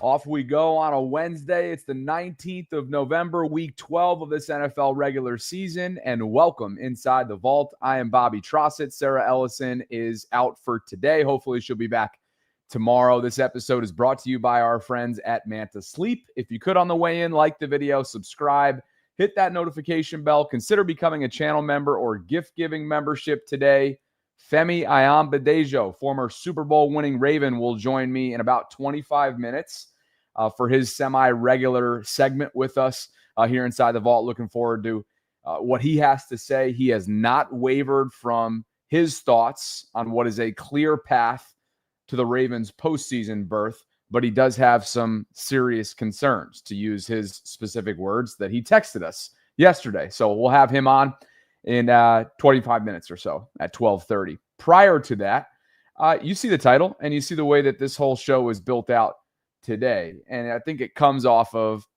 Off we go on a Wednesday. It's the 19th of November, week 12 of this NFL regular season, and welcome inside the vault. I am Bobby Trossett. Sarah Ellison is out for today. Hopefully she'll be back tomorrow. This episode is brought to you by our friends at Mantis Sleep. If you could on the way in, like the video, subscribe, hit that notification bell, consider becoming a channel member or gift-giving membership today. Femi Ayanbadejo, former Super Bowl winning Raven, will join me in about 25 minutes for his semi-regular segment with us here inside the vault. Looking forward to what he has to say. He has not wavered from his thoughts on what is a clear path to the Ravens' postseason berth, but he does have some serious concerns, to use his specific words, that he texted us yesterday. So we'll have him on in 25 minutes or so at 12:30. Prior to that, you see the title and you see the way that this whole show is built out today. And I think it comes off of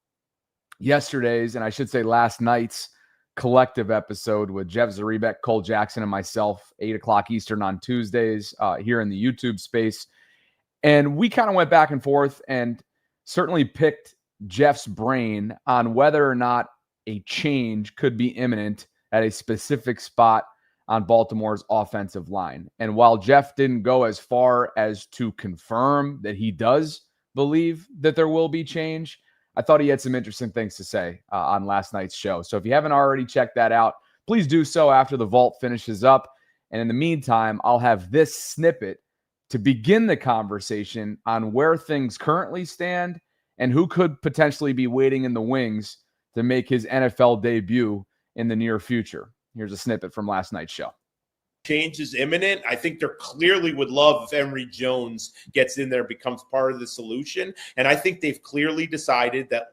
yesterday's, and I should say last night's, collective episode with Jeff Zaribek, Cole Jackson, and myself, 8 o'clock Eastern on Tuesdays here in the YouTube space. And we kind of went back and forth and certainly picked Jeff's brain on whether or not a change could be imminent at a specific spot on Baltimore's offensive line. And while Jeff didn't go as far as to confirm that he does believe that there will be change, I thought he had some interesting things to say on last night's show. So if you haven't already checked that out, please do so after the vault finishes up. And in the meantime, I'll have this snippet to begin the conversation on where things currently stand and who could potentially be waiting in the wings to make his NFL debut in the near future. Here's a snippet from last night's show. Change is imminent. I think they clearly would love if Emery Jones gets in there, becomes part of the solution. And I think they've clearly decided that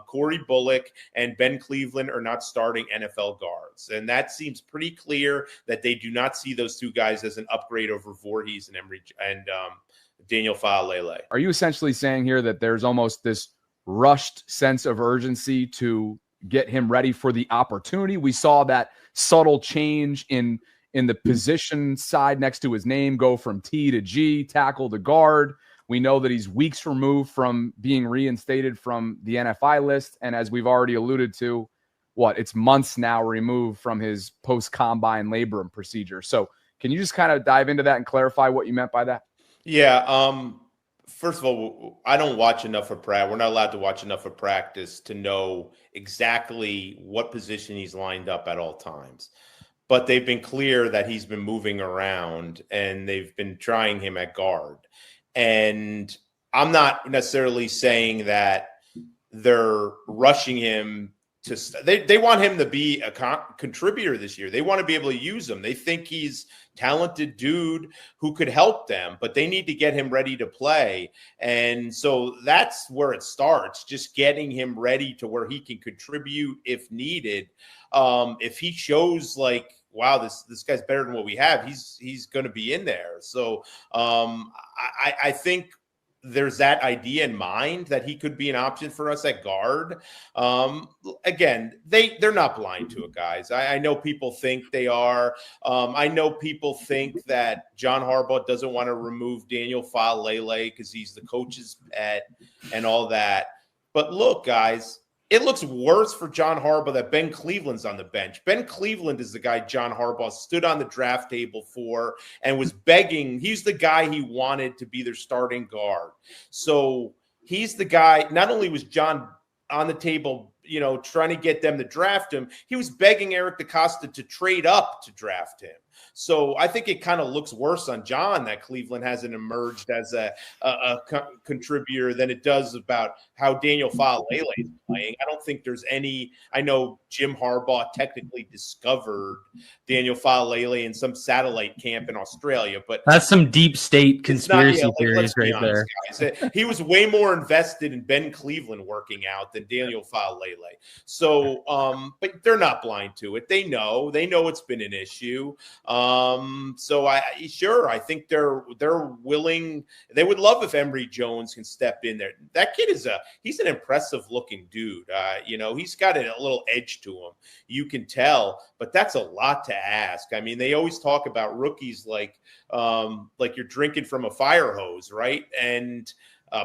Corey Bullock and Ben Cleveland are not starting NFL guards. And that seems pretty clear that they do not see those two guys as an upgrade over Voorhees and Emery and Daniel Faalele. Are you essentially saying here that there's almost this rushed sense of urgency to get him ready for the opportunity? We saw that subtle change in the position side next to his name go from T to G, tackle to guard. We know that he's weeks removed from being reinstated from the NFI list. And as we've already alluded to, it's months now removed from his post-combine labrum procedure. So can you just kind of dive into that and clarify what you meant by that? Yeah. First of all, I don't watch enough of practice. We're not allowed to watch enough of practice to know exactly what position he's lined up at all times. But they've been clear that he's been moving around and they've been trying him at guard. And I'm not necessarily saying that they're rushing him to they want him to be a contributor this year. They want to be able to use him. They think he's a talented dude who could help them, but they need to get him ready to play. And so that's where it starts, just getting him ready to where he can contribute if needed. If he shows like, wow, this guy's better than what we have, he's going to be in there. So I think there's that idea in mind that he could be an option for us at guard. Again, they're not blind to it, guys. I know people think they are. I know people think that John Harbaugh doesn't want to remove Daniel Faalele because he's the coach's pet and all that. But look, guys, it looks worse for John Harbaugh that Ben Cleveland's on the bench. Ben Cleveland is the guy John Harbaugh stood on the draft table for and was begging. He's the guy he wanted to be their starting guard. So he's the guy. Not only was John on the table, trying to get them to draft him, he was begging Eric DeCosta to trade up to draft him. So I think it kind of looks worse on John that Cleveland hasn't emerged as a contributor than it does about how Daniel Faalele is playing. I don't think there's any – I know Jim Harbaugh technically discovered Daniel Faalele in some satellite camp in Australia, but – that's some deep state conspiracy theories right there. Guys. He was way more invested in Ben Cleveland working out than Daniel Faalele. So, but they're not blind to it. They know it's been an issue. So I think they're willing. They would love if Emery Jones can step in there. That kid he's an impressive looking dude. He's got a little edge to him. You can tell, but that's a lot to ask. I mean, they always talk about rookies like you're drinking from a fire hose, right? And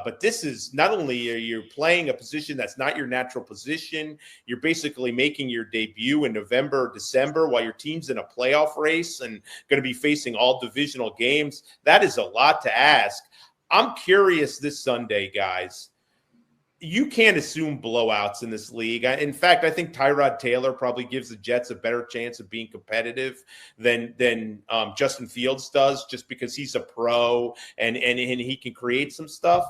But this is not only you're playing a position that's not your natural position, you're basically making your debut in November or December while your team's in a playoff race and going to be facing all divisional games. That is a lot to ask. I'm curious this Sunday, guys. You can't assume blowouts in this league. In fact, I think Tyrod Taylor probably gives the Jets a better chance of being competitive than Justin Fields does, just because he's a pro and he can create some stuff.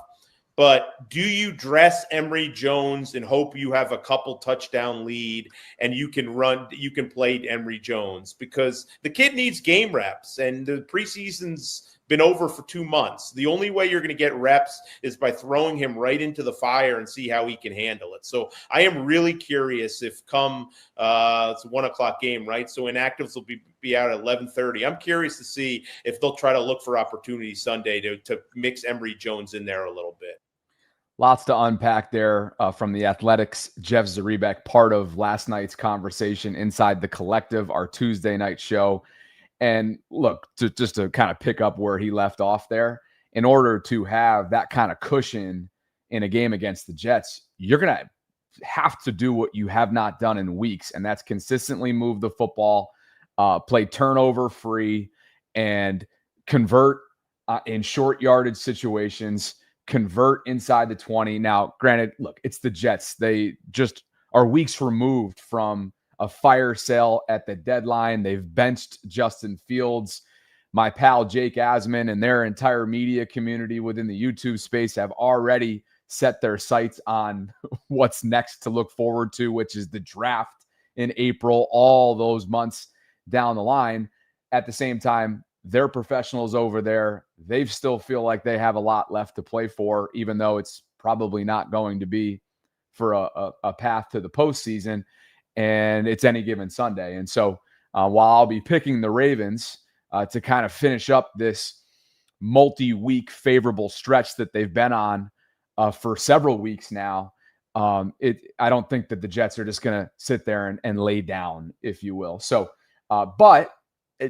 But do you dress Emery Jones and hope you have a couple touchdown lead and you can play Emery Jones? Because the kid needs game reps, and the preseason's been over for 2 months. The only way you're going to get reps is by throwing him right into the fire and see how he can handle it. So I am really curious if it's a 1 o'clock game, right? So inactives will be out at 11:30. I'm curious to see if they'll try to look for opportunities Sunday to mix Emery Jones in there a little bit. Lots to unpack there from the Athletics. Jeff Zaribek, part of last night's conversation inside the Collective, our Tuesday night show. And look, just to kind of pick up where he left off there, in order to have that kind of cushion in a game against the Jets, you're going to have to do what you have not done in weeks, and that's consistently move the football, play turnover free, and convert in short yardage situations, convert inside the 20. Now, granted, look, it's the Jets. They just are weeks removed from a fire sale at the deadline. They've benched Justin Fields. My pal Jake Asman and their entire media community within the YouTube space have already set their sights on what's next to look forward to, which is the draft in April, all those months down the line. At the same time, they're professionals over there. They still feel like they have a lot left to play for, even though it's probably not going to be for a path to the postseason. And it's any given Sunday. And so while I'll be picking the Ravens to kind of finish up this multi-week favorable stretch that they've been on for several weeks now, I don't think that the Jets are just going to sit there and lay down, if you will. So, but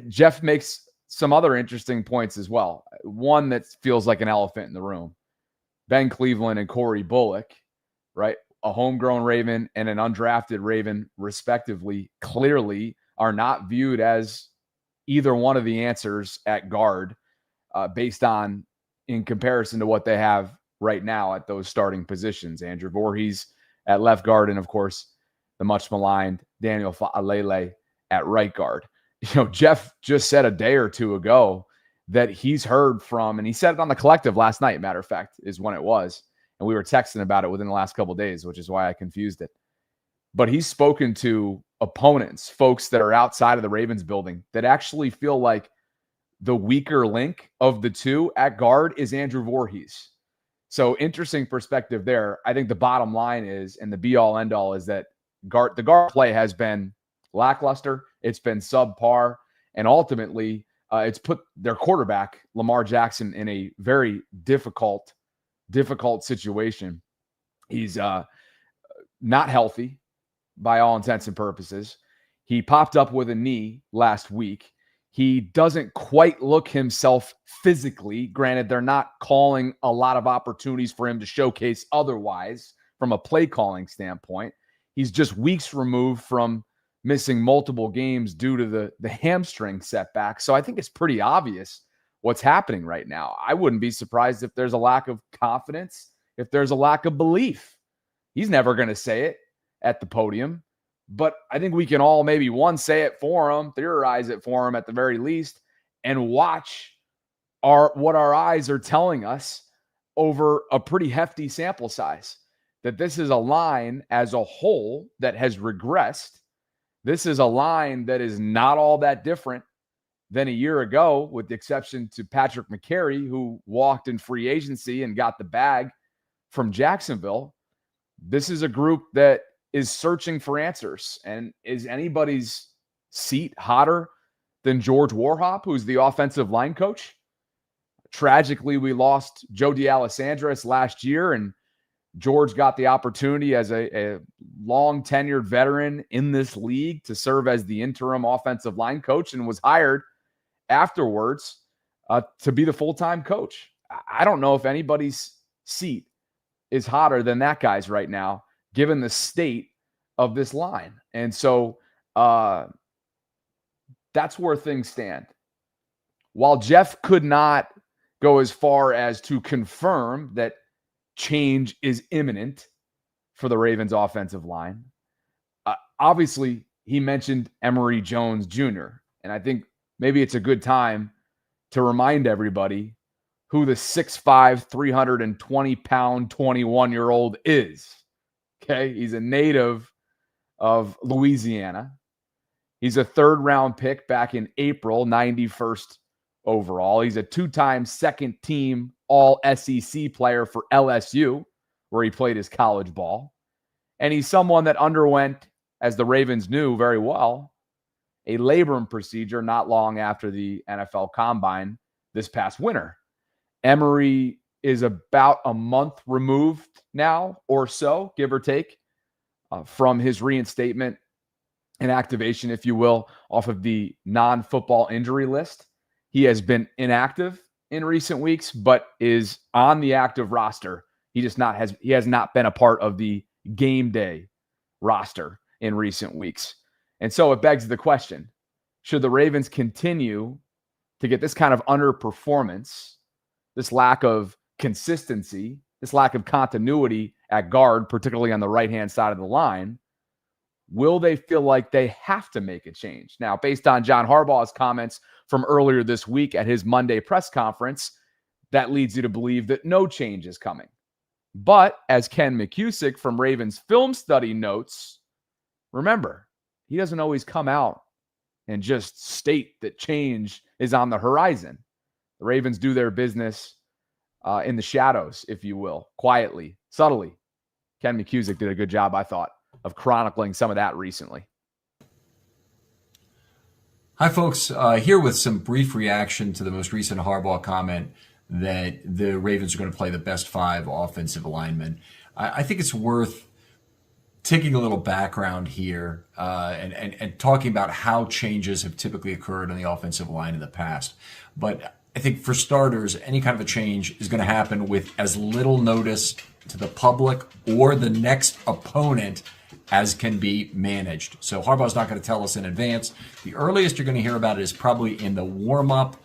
Jeff makes some other interesting points as well. One that feels like an elephant in the room. Ben Cleveland and Corey Bullock, right? A homegrown Raven and an undrafted Raven, respectively, clearly are not viewed as either one of the answers at guard based on, in comparison to what they have right now at those starting positions. Andrew Voorhees at left guard, and of course, the much maligned Daniel Faalele at right guard. Jeff just said a day or two ago that he's heard from, and he said it on the Collective last night, matter of fact, is when it was. And we were texting about it within the last couple of days, which is why I confused it. But he's spoken to opponents, folks that are outside of the Ravens building, that actually feel like the weaker link of the two at guard is Andrew Voorhees. So interesting perspective there. I think the bottom line is, and the be-all, end-all, is that the guard play has been lackluster. It's been subpar. And ultimately, it's put their quarterback, Lamar Jackson, in a very difficult situation. He's not healthy by all intents and purposes. He popped up with a knee last week. He doesn't quite look himself physically. Granted, they're not calling a lot of opportunities for him to showcase otherwise from a play calling standpoint. He's just weeks removed from missing multiple games due to the hamstring setback. So I think it's pretty obvious what's happening right now. I wouldn't be surprised if there's a lack of confidence, if there's a lack of belief. He's never going to say it at the podium, but I think we can all maybe say it for him, theorize it for him at the very least, and watch what our eyes are telling us over a pretty hefty sample size, that this is a line as a whole that has regressed. This is a line that is not all that different than a year ago, with the exception to Patrick McCary, who walked in free agency and got the bag from Jacksonville. This is a group that is searching for answers. And is anybody's seat hotter than George Warhop, who's the offensive line coach? Tragically, we lost Joe D'Alessandris last year, and George got the opportunity as a long-tenured veteran in this league to serve as the interim offensive line coach, and was hired afterwards to be the full-time coach. I don't know if anybody's seat is hotter than that guy's right now, given the state of this line. And so that's where things stand. While Jeff could not go as far as to confirm that change is imminent for the Ravens offensive line, obviously he mentioned Emery Jones Jr. And I think maybe it's a good time to remind everybody who the 6'5", 320-pound, 21-year-old is. Okay, he's a native of Louisiana. He's a third-round pick back in April, 91st overall. He's a two-time second-team All-SEC player for LSU, where he played his college ball. And he's someone that underwent, as the Ravens knew very well, a labrum procedure not long after the NFL Combine this past winter. Emery is about a month removed now or so, give or take, from his reinstatement and activation, if you will, off of the non-football injury list. He has been inactive in recent weeks, but is on the active roster. He has not been a part of the game day roster in recent weeks. And so it begs the question, should the Ravens continue to get this kind of underperformance, this lack of consistency, this lack of continuity at guard, particularly on the right-hand side of the line? Will they feel like they have to make a change? Now, based on John Harbaugh's comments from earlier this week at his Monday press conference, that leads you to believe that no change is coming. But as Ken McCusick from Ravens Film Study notes, remember, he doesn't always come out and just state that change is on the horizon. The Ravens do their business in the shadows, if you will, quietly, subtly. Ken McCusick did a good job, I thought, of chronicling some of that recently. Hi, folks. Here with some brief reaction to the most recent Harbaugh comment that the Ravens are going to play the best 5 offensive linemen. I think it's worth taking a little background here and talking about how changes have typically occurred on the offensive line in the past. But I think for starters, any kind of a change is going to happen with as little notice to the public or the next opponent as can be managed. So Harbaugh's not going to tell us in advance. The earliest you're going to hear about it is probably in the warm-up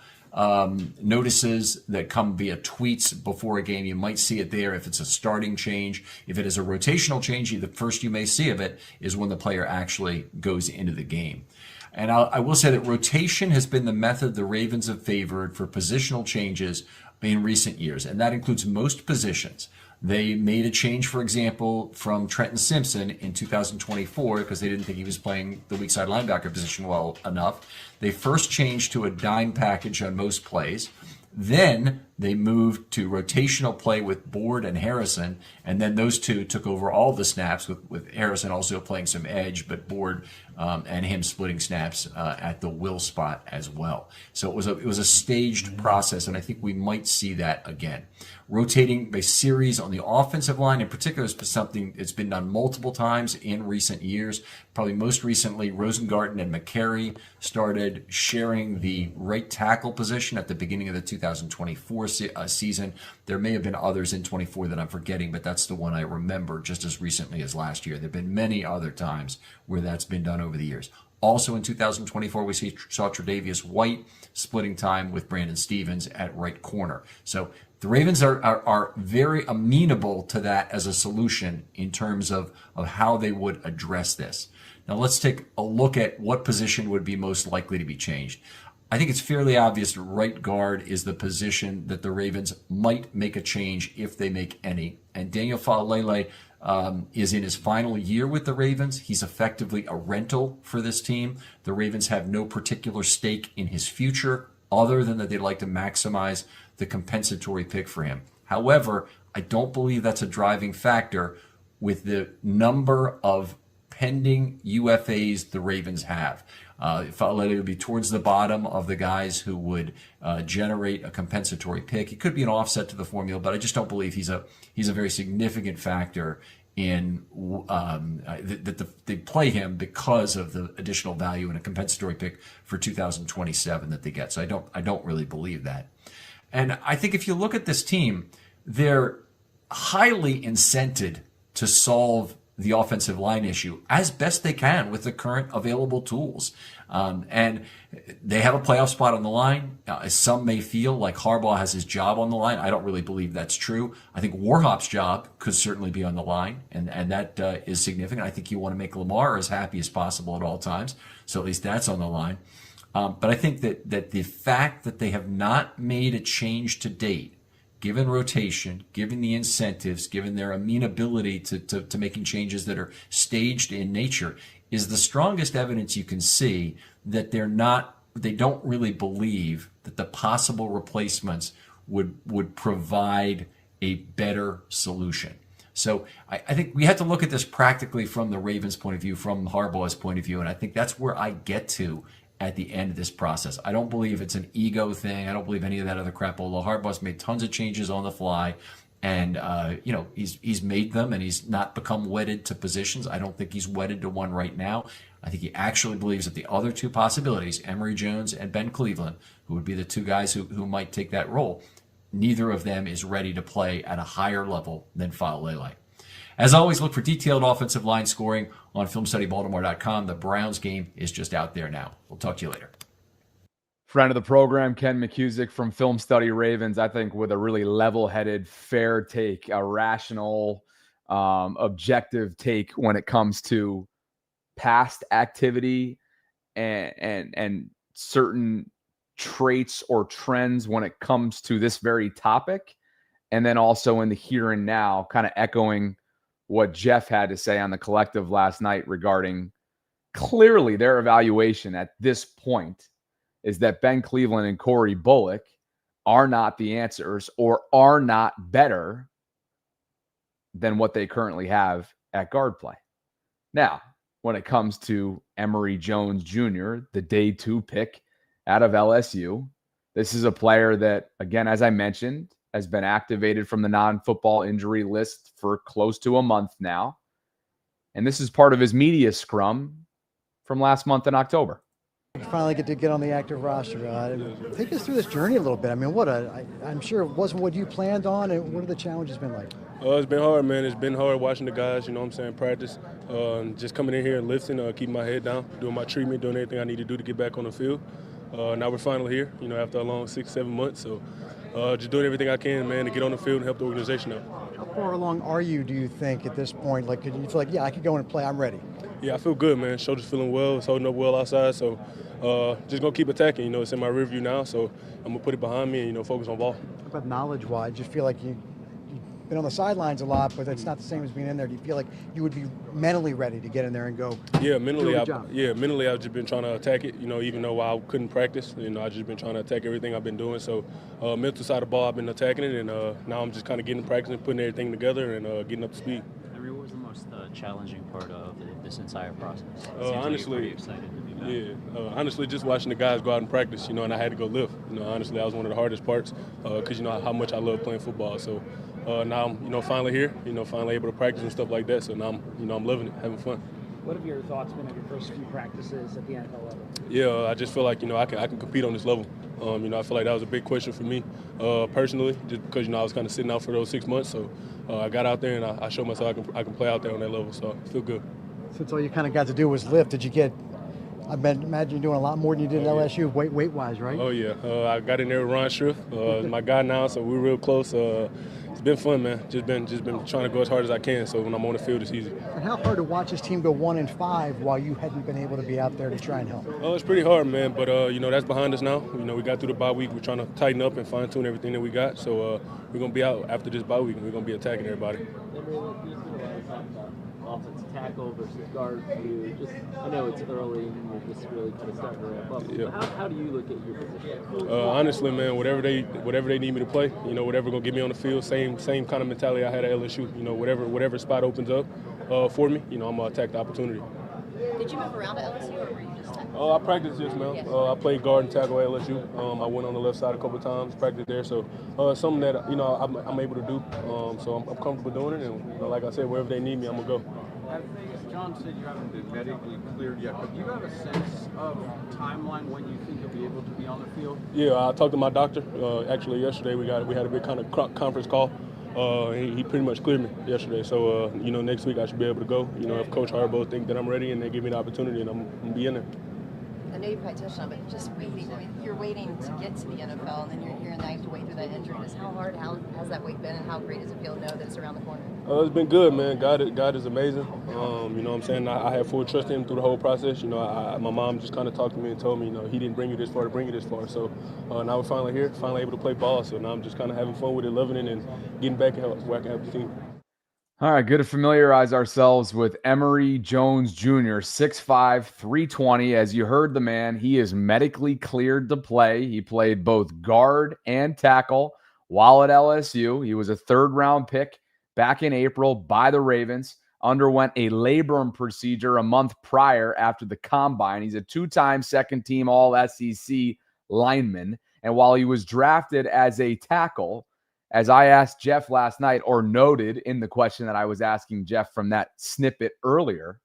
notices that come via tweets before a game. You might see it there if it's a starting change. If it is a rotational change, the first you may see of it is when the player actually goes into the game. And I will say that rotation has been the method the Ravens have favored for positional changes in recent years, and that includes most positions. They made a change, for example, from Trenton Simpson in 2024 because they didn't think he was playing the weak side linebacker position well enough. They first changed to a dime package on most plays. Then they moved to rotational play with Board and Harrison, and then those two took over all the snaps, with Harrison also playing some edge, but Board and him splitting snaps at the will spot as well. So it was a staged process, and I think we might see that again. Rotating a series on the offensive line in particular is something that's been done multiple times in recent years. Probably most recently, Rosengarten and McCary started sharing the right tackle position at the beginning of the 2024 season. There may have been others in 24 that I'm forgetting, but that's the one I remember just as recently as last year. There have been many other times where that's been done over the years. Also in 2024, we saw Tre'Davious White splitting time with Brandon Stevens at right corner. So the Ravens are very amenable to that as a solution in terms of how they would address this. Now let's take a look at what position would be most likely to be changed. I think it's fairly obvious that right guard is the position that the Ravens might make a change if they make any. And Daniel Faalele is in his final year with the Ravens. He's effectively a rental for this team. The Ravens have no particular stake in his future other than that they'd like to maximize the compensatory pick for him. However, I don't believe that's a driving factor with the number of pending UFAs the Ravens have. Faalele would be towards the bottom of the guys who would generate a compensatory pick. It could be an offset to the formula, but I just don't believe he's a very significant factor in that they play him because of the additional value in a compensatory pick for 2027 that they get. So I don't really believe that. And I think if you look at this team, they're highly incented to solve the offensive line issue as best they can with the current available tools. And they have a playoff spot on the line. Some may feel like Harbaugh has his job on the line. I don't really believe that's true. I think Warhop's job could certainly be on the line, and that is significant. I think you want to make Lamar as happy as possible at all times, so at least that's on the line. But I think that the fact that they have not made a change to date, given rotation, given the incentives, given their amenability to making changes that are staged in nature, is the strongest evidence you can see that they don't really believe that the possible replacements would provide a better solution. So I think we have to look at this practically from the Ravens' point of view, from Harbaugh's point of view, and I think that's where I get to at the end of this process. I don't believe it's an ego thing. I don't believe any of that other crap. Although Harbaugh's made tons of changes on the fly, and he's made them, and he's not become wedded to positions. I don't think he's wedded to one right now. I think he actually believes that the other two possibilities, Emery Jones and Ben Cleveland, who would be the two guys who might take that role, neither of them is ready to play at a higher level than Faalele. As always, look for detailed offensive line scoring on FilmStudyBaltimore.com. The Browns game is just out there now. We'll talk to you later. Friend of the program, Ken McCusick from Film Study Ravens, I think with a really level-headed, fair take, a rational, objective take when it comes to past activity and certain traits or trends when it comes to this very topic. And then also in the here and now, kind of echoing what Jeff had to say on the collective last night regarding clearly their evaluation at this point is that Ben Cleveland and Corey Bullock are not the answers or are not better than what they currently have at guard play. Now, when it comes to Emery Jones Jr., the day 2 pick out of LSU, this is a player that, again, as I mentioned, has been activated from the non-football injury list for close to a month now. And this is part of his media scrum from last month in October. You finally get to get on the active roster. Take us through this journey a little bit. I mean, I'm sure it wasn't what you planned on, and what have the challenges been like? It's been hard, man. It's been hard watching the guys, practice. Just coming in here and lifting, keeping my head down, doing my treatment, doing everything I need to do to get back on the field. Now we're finally here, after a long 6-7 months. So just doing everything I can, man, to get on the field and help the organization out. How far along are you, do you think, at this point? Like, could you feel like, yeah, I could go in and play, I'm ready? Yeah, I feel good, man. Shoulder's feeling well. It's holding up well outside. So just going to keep attacking. It's in my rear view now. So I'm going to put it behind me and, focus on ball. How about knowledge-wise? Do you feel like you've been on the sidelines a lot, but it's not the same as being in there? Do you feel like you would be mentally ready to get in there and go? Yeah, mentally, I've just been trying to attack it. Even though I couldn't practice, I've just been trying to attack everything I've been doing. So mental side of the ball, I've been attacking it, and now I'm just kind of getting practice and putting everything together and getting up to speed. What was the most challenging part of this entire process? Honestly, like excited to be back. Honestly, just watching the guys go out and practice, and I had to go lift. Honestly, that was one of the hardest parts because how much I love playing football. So now I'm, finally here, finally able to practice and stuff like that. So now I'm loving it, having fun. What have your thoughts been on your first few practices at the NFL level? Yeah, I just feel like, I can compete on this level. I feel like that was a big question for me personally, just because, I was kind of sitting out for those 6 months. So I got out there and I showed myself I can play out there on that level. So I feel good. Since all you kind of got to do was lift, did you get, I imagine you're doing a lot more than you did at LSU, weight-wise, right? Oh, yeah. I got in there with Ron Striff, my guy now, so we're real close. It's been fun, man. Just been trying to go as hard as I can, so when I'm on the field, it's easy. And how hard to watch this team go 1-5 while you hadn't been able to be out there to try and help? Oh, it's pretty hard, man, but, that's behind us now. We got through the bye week. We're trying to tighten up and fine-tune everything that we got, so we're going to be out after this bye week, and we're going to be attacking everybody. Offensive tackle versus guard for you. I know it's early and you're just really kind of starting to ramp up. Yeah. How do you look at your position? Honestly, man, whatever they need me to play, whatever gonna get me on the field, same kind of mentality I had at LSU. Whatever spot opens up for me, I'm gonna attack the opportunity. Did you move around at LSU or were you just tackling? I practiced just, man. Yes. I played guard and tackle at LSU. I went on the left side a couple of times, practiced there. So something that I'm able to do. So I'm comfortable doing it, and like I said, wherever they need me, I'm gonna go. John said you haven't been medically cleared yet, but do you have a sense of timeline when you think you'll be able to be on the field? Yeah, I talked to my doctor. Actually, yesterday we had a big kind of conference call. He pretty much cleared me yesterday. So, next week I should be able to go. If Coach Harbaugh think that I'm ready and they give me the opportunity, and I'm going to be in there. I know you probably touched on it, but just waiting. I mean, you're waiting to get to the NFL, and then you're here and now you have to wait through that injury. Just how hard has that wait been, and how great does it feel to know that it's around the corner? It's been good, man. God is amazing. You know what I'm saying? I have full trust in him through the whole process. My mom just kind of talked to me and told me, he didn't bring you this far to bring you this far. So now we're finally here, finally able to play ball. So now I'm just kind of having fun with it, loving it, and getting back where I can help the team. All right, good to familiarize ourselves with Emery Jones Jr., 6'5", 320. As you heard the man, he is medically cleared to play. He played both guard and tackle while at LSU. He was a third-round pick back in April by the Ravens, underwent a labrum procedure a month prior after the combine. He's a two-time second-team All-SEC lineman. And while he was drafted as a tackle, as I asked Jeff last night, or noted in the question that I was asking Jeff from that snippet earlier,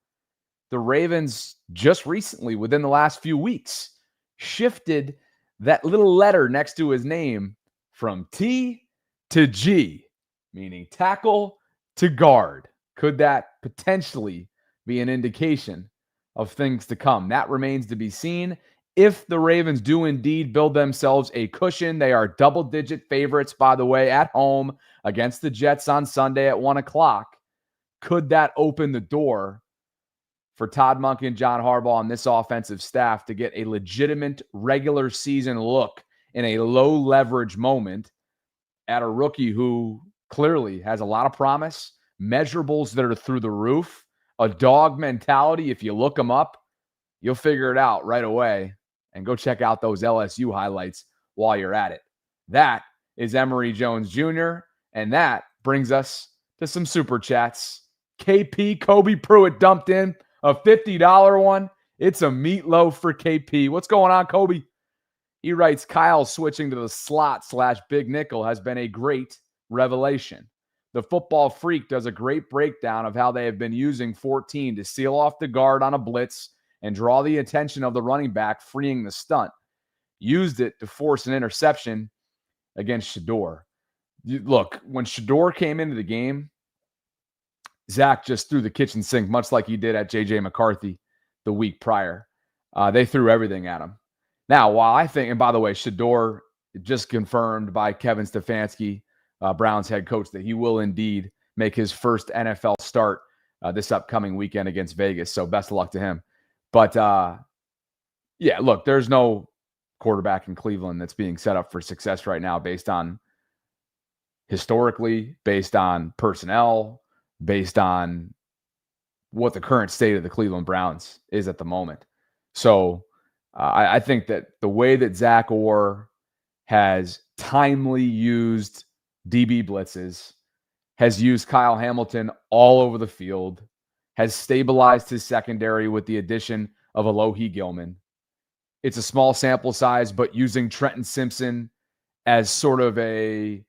the Ravens just recently, within the last few weeks, shifted that little letter next to his name from T to G, meaning tackle to guard. Could that potentially be an indication of things to come? That remains to be seen. If the Ravens do indeed build themselves a cushion, they are double-digit favorites, by the way, at home against the Jets on Sunday at 1 o'clock. Could that open the door for Todd Monken and John Harbaugh and this offensive staff to get a legitimate regular season look in a low-leverage moment at a rookie who clearly has a lot of promise, measurables that are through the roof, a dog mentality? If you look him up, you'll figure it out right away. And go check out those LSU highlights while you're at it. That is Emery Jones Jr., and that brings us to some super chats. KP, Kobe Pruitt dumped in a $50 one. It's a meatloaf for KP. What's going on, Kobe? He writes, Kyle switching to the slot / big nickel has been a great revelation. The football freak does a great breakdown of how they have been using 14 to seal off the guard on a blitz and draw the attention of the running back, freeing the stunt. Used it to force an interception against Shador. Look, when Shador came into the game, Zach just threw the kitchen sink, much like he did at J.J. McCarthy the week prior. They threw everything at him. Now, while I think, and by the way, Shador just confirmed by Kevin Stefanski, Browns head coach, that he will indeed make his first NFL start this upcoming weekend against Vegas. So best of luck to him. But, yeah, look, there's no quarterback in Cleveland that's being set up for success right now based on historically, based on personnel, based on what the current state of the Cleveland Browns is at the moment. So I think that the way that Zach Orr has timely used DB blitzes, has used Kyle Hamilton all over the field, has stabilized his secondary with the addition of Alohi Gilman. It's a small sample size, but using Trenton Simpson as sort of a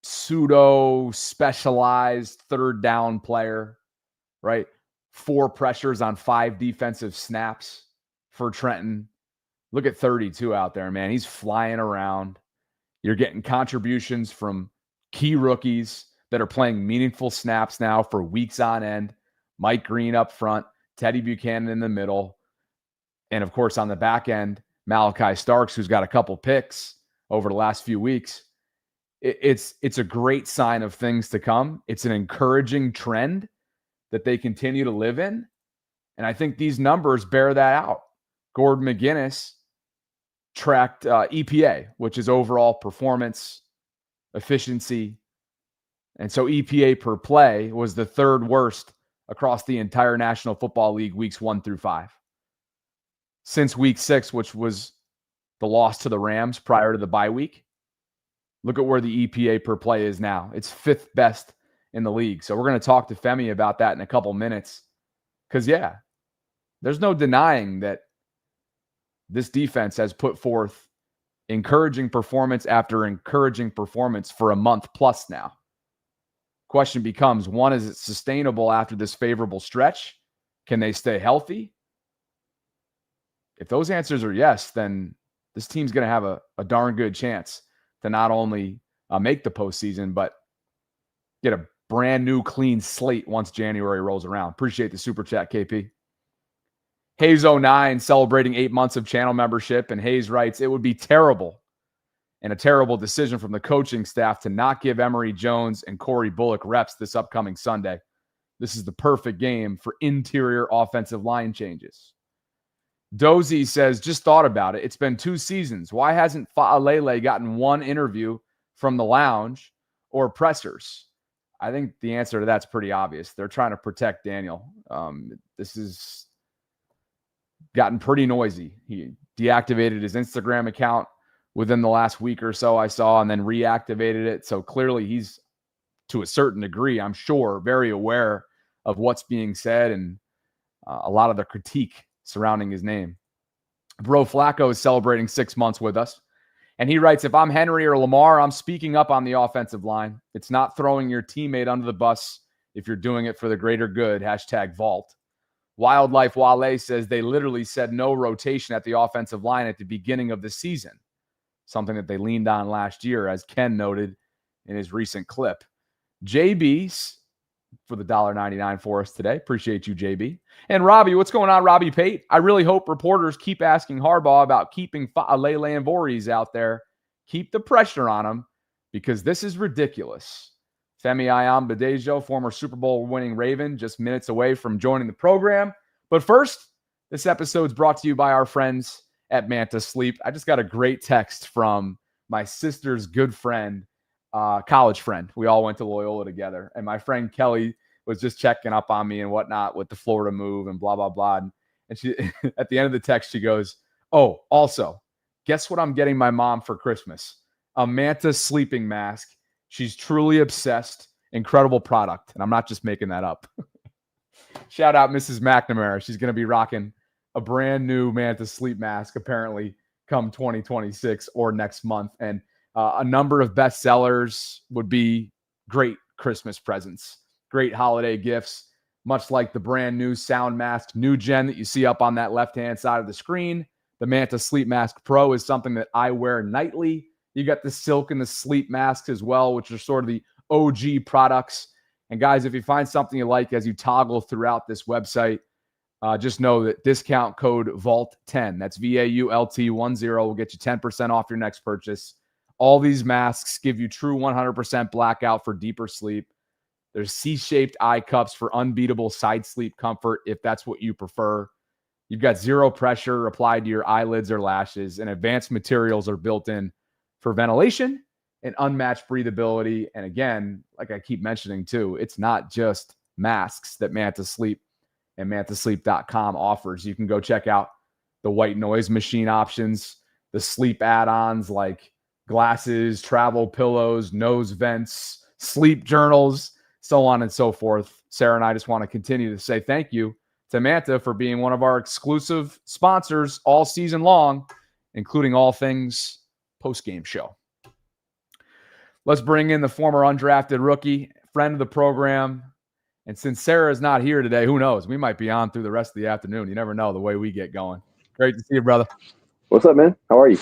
pseudo-specialized third down player, right? 4 pressures on 5 defensive snaps for Trenton. Look at 32 out there, man. He's flying around. You're getting contributions from key rookies that are playing meaningful snaps now for weeks on end. Mike Green up front, Teddy Buchanan in the middle. And of course, on the back end, Malachi Starks, who's got a couple picks over the last few weeks. It's a great sign of things to come. It's an encouraging trend that they continue to live in. And I think these numbers bear that out. Gordon McGuinness tracked EPA, which is overall performance, efficiency. And so EPA per play was the 3rd worst across the entire National Football League weeks 1 through 5. Since week 6, which was the loss to the Rams prior to the bye week, look at where the EPA per play is now. It's 5th best in the league. So we're going to talk to Femi about that in a couple minutes. Because, yeah, there's no denying that this defense has put forth encouraging performance after encouraging performance for a month plus now. Question becomes, one, is it sustainable after this favorable stretch? Can they stay healthy? If those answers are yes, then this team's going to have a darn good chance to not only make the postseason, but get a brand new clean slate once January rolls around. Appreciate the super chat, KP. Hayes09 celebrating 8 months of channel membership, and Hayes writes, it would be terrible and a terrible decision from the coaching staff to not give Emery Jones and Corey Bullock reps this upcoming Sunday. This is the perfect game for interior offensive line changes. Dozy says, just thought about it. It's been 2 seasons. Why hasn't Faalele gotten one interview from the lounge or pressers? I think the answer to that's pretty obvious. They're trying to protect Daniel. This has gotten pretty noisy. He deactivated his Instagram account within the last week or so, I saw, and then reactivated it. So clearly he's, to a certain degree, I'm sure, very aware of what's being said and a lot of the critique surrounding his name. Bro Flacco is celebrating 6 months with us. And he writes, if I'm Henry or Lamar, I'm speaking up on the offensive line. It's not throwing your teammate under the bus if you're doing it for the greater good. #Vault. Wildlife Wale says they literally said no rotation at the offensive line at the beginning of the season. Something that they leaned on last year, as Ken noted in his recent clip. JB's for the $1.99 for us today. Appreciate you, JB. And Robbie, what's going on, Robbie Pate? I really hope reporters keep asking Harbaugh about keeping Faalele and Voorhees out there. Keep the pressure on him because this is ridiculous. Femi Ayanbadejo, former Super Bowl winning Raven, just minutes away from joining the program. But first, this episode's brought to you by our friends at Mantis Sleep. I just got a great text from my sister's good friend, college friend. We all went to Loyola together. And my friend Kelly was just checking up on me and whatnot with the Florida move and blah, blah, blah. And she, at the end of the text, she goes, oh, also, guess what I'm getting my mom for Christmas? A Mantis sleeping mask. She's truly obsessed. Incredible product. And I'm not just making that up. Shout out Mrs. McNamara. She's going to be rocking a brand new Mantis sleep mask, apparently, come 2026 or next month. And a number of bestsellers would be great Christmas presents, great holiday gifts, much like the brand new Sound Mask New Gen that you see up on that left-hand side of the screen. The Mantis Sleep Mask Pro is something that I wear nightly. You got the Silk and the Sleep Masks as well, which are sort of the OG products. And guys, if you find something you like as you toggle throughout this website, just know that discount code VAULT10, that's VAULT10, will get you 10% off your next purchase. All these masks give you true 100% blackout for deeper sleep. There's C-shaped eye cups for unbeatable side sleep comfort if that's what you prefer. You've got zero pressure applied to your eyelids or lashes, and advanced materials are built in for ventilation and unmatched breathability. And again, like I keep mentioning too, it's not just masks that Mantis Sleep and mantisleep.com offers. You can go check out the white noise machine options, the sleep add-ons like glasses, travel pillows, nose vents, sleep journals, so on and so forth. Sarah and I just want to continue to say thank you to Manta for being one of our exclusive sponsors all season long, including all things post-game show. Let's bring in the former undrafted rookie, friend of the program. And since Sarah is not here today, who knows? We might be on through the rest of the afternoon. You never know the way we get going. Great to see you, brother. What's up, man? How are you?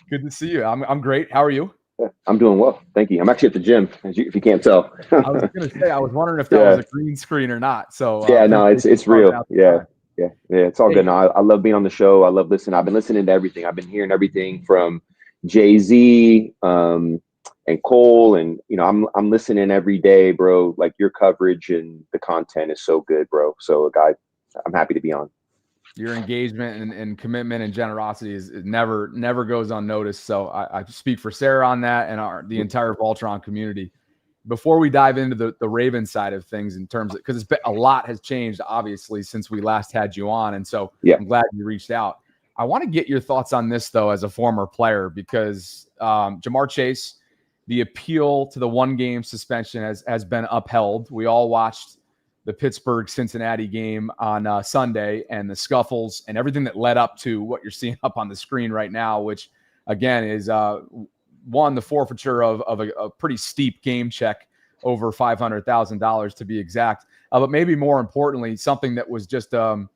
Good to see you. I'm great. How are you? Yeah, I'm doing well. Thank you. I'm actually at the gym, if you can't tell. I was going to say, I was wondering if that was a green screen or not. So no, it's real. Yeah. It's all good. No, I love being on the show. I love listening. I've been listening to everything. I've been hearing everything from Jay-Z and Cole, and I'm listening every day, bro. Like your coverage and the content is so good, bro. So, I'm happy to be on. Your engagement and commitment and generosity is never goes unnoticed. So I speak for Sarah on that and the entire VAULTRON community. Before we dive into the Raven side of things, in terms of, because a lot has changed obviously since we last had you on, and so I'm glad you reached out. I want to get your thoughts on this though, as a former player, because Jamarr Chase, the appeal to the 1-game suspension has been upheld. We all watched the Pittsburgh-Cincinnati game on Sunday and the scuffles and everything that led up to what you're seeing up on the screen right now, which, again, is, the forfeiture of a pretty steep game check, over $500,000 to be exact. But maybe more importantly, something that was just, let's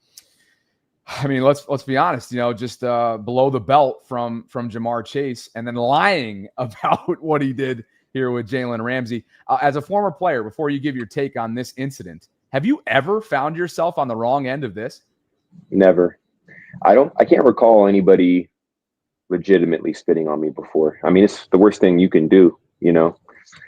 be honest, below the belt from Jamarr Chase, and then lying about what he did here with Jalen Ramsey. As a former player, before you give your take on this incident, have you ever found yourself on the wrong end of this? Never. I can't recall anybody legitimately spitting on me before. I mean, it's the worst thing you can do, you know,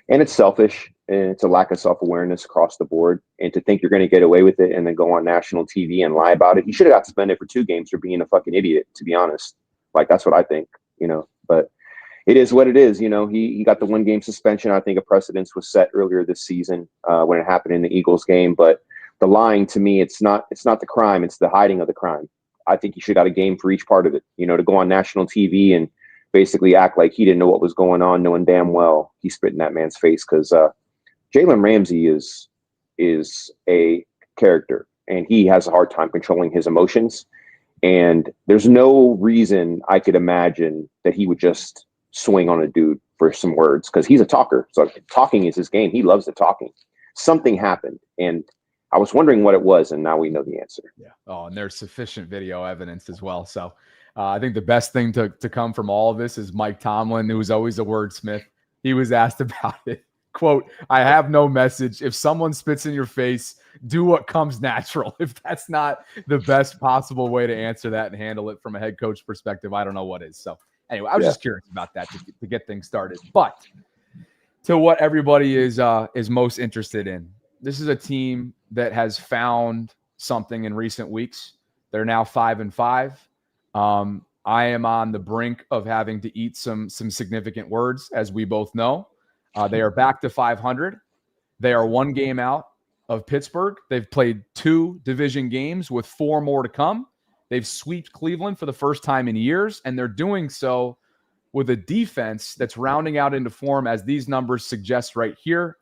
and it's selfish and it's a lack of self-awareness across the board. And to think you're going to get away with it and then go on national TV and lie about it, you should have got suspended for 2 games for being a fucking idiot, to be honest. Like, that's what I think, you know, but it is what it is. You know, he got the 1-game suspension. I think a precedence was set earlier this season when it happened in the Eagles game. But the lying, to me, it's not the crime. It's the hiding of the crime. I think he should have got a game for each part of it, you know, to go on national TV and basically act like he didn't know what was going on, knowing damn well he spit in that man's face. Because Jalen Ramsey is a character, and he has a hard time controlling his emotions. And there's no reason I could imagine that he would just swing on a dude for some words, because he's a talker. So talking is his game. He loves the talking. Something happened, and I was wondering what it was, and now we know the answer. Yeah. Oh, and there's sufficient video evidence as well. So I think the best thing to come from all of this is Mike Tomlin, who was always a wordsmith. He was asked about it. Quote, "I have no message. If someone spits in your face, do what comes natural." If that's not the best possible way to answer that and handle it from a head coach perspective, I don't know what is. So anyway, I was just curious about that to get things started. But to what everybody is most interested in, this is a team that has found something in recent weeks. They're now 5-5. I am on the brink of having to eat some significant words, as we both know. They are back to 500. They are 1 game out of Pittsburgh. They've played 2 division games with 4 more to come. They've swept Cleveland for the first time in years, and they're doing so with a defense that's rounding out into form, as these numbers suggest right here.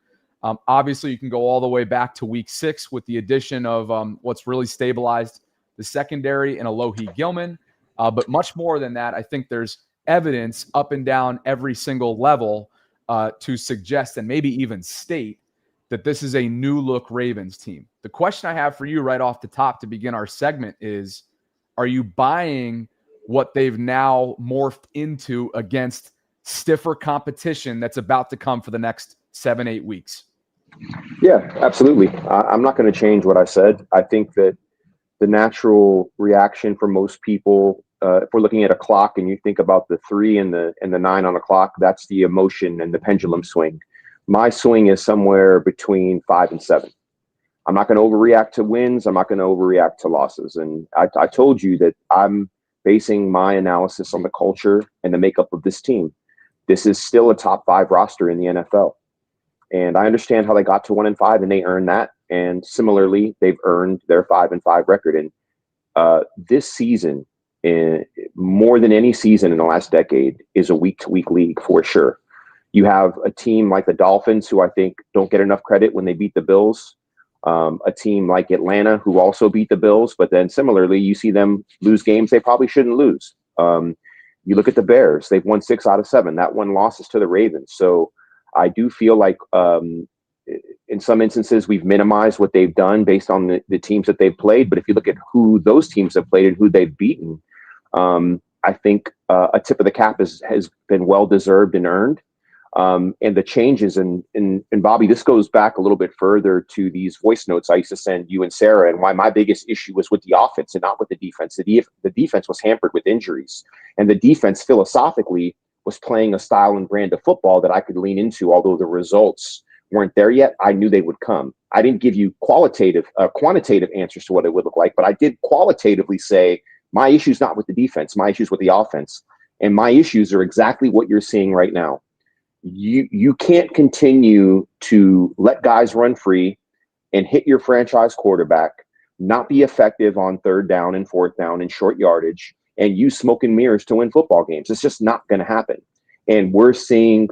Obviously, you can go all the way back to week 6 with the addition of what's really stabilized the secondary in Alohi Gilman. But much more than that, I think there's evidence up and down every single level to suggest and maybe even state that this is a new look Ravens team. The question I have for you right off the top to begin our segment is, are you buying what they've now morphed into against stiffer competition that's about to come for the next 7-8 weeks? Yeah, absolutely. I'm not going to change what I said. I think that the natural reaction for most people, if we're looking at a clock and you think about the 3 and the 9 on the clock, that's the emotion and the pendulum swing. My swing is somewhere between 5 and 7. I'm not going to overreact to wins. I'm not going to overreact to losses. And I told you that I'm basing my analysis on the culture and the makeup of this team. This is still a top 5 roster in the NFL. And I understand how they got to 1-5, and they earned that. And similarly, they've earned their 5-5 record. And this season, more than any season in the last decade, is a week-to-week league for sure. You have a team like the Dolphins, who I think don't get enough credit when they beat the Bills. A team like Atlanta, who also beat the Bills, but then similarly, you see them lose games they probably shouldn't lose. You look at the Bears; they've won 6 out of 7. That one losses to the Ravens. So I do feel like in some instances we've minimized what they've done based on the teams that they've played. But if you look at who those teams have played and who they've beaten, I think a tip of the cap has been well deserved and earned. And the changes and Bobby, this goes back a little bit further to these voice notes I used to send you and Sarah, and why my biggest issue was with the offense and not with the defense. The defense was hampered with injuries, and the defense philosophically was playing a style and brand of football that I could lean into. Although the results weren't there yet, I knew they would come. I didn't give you quantitative answers to what it would look like, but I did qualitatively say my issue's not with the defense, my issue's with the offense, and my issues are exactly what you're seeing right now. You can't continue to let guys run free and hit your franchise quarterback, not be effective on 3rd down and 4th down and short yardage, and use smoke and mirrors to win football games. It's just not going to happen. And we're seeing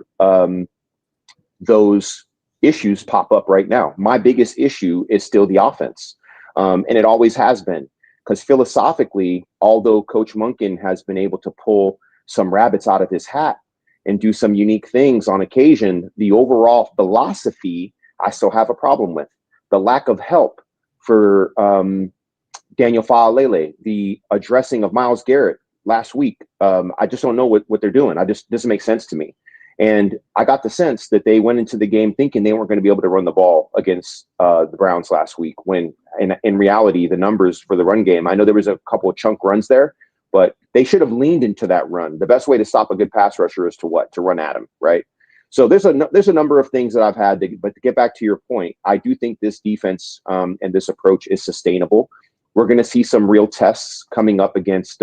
those issues pop up right now. My biggest issue is still the offense. And it always has been, because philosophically, although Coach Monken has been able to pull some rabbits out of his hat and do some unique things on occasion, the overall philosophy I still have a problem with. The lack of help for Daniel Faalele, the addressing of Myles Garrett last week. I just don't know what they're doing. Doesn't make sense to me. And I got the sense that they went into the game thinking they weren't going to be able to run the ball against the Browns last week, when in reality, the numbers for the run game, I know there was a couple of chunk runs there, but they should have leaned into that run. The best way to stop a good pass rusher is to run at him, right? So there's a number of things that I've had, but to get back to your point, I do think this defense and this approach is sustainable. We're going to see some real tests coming up against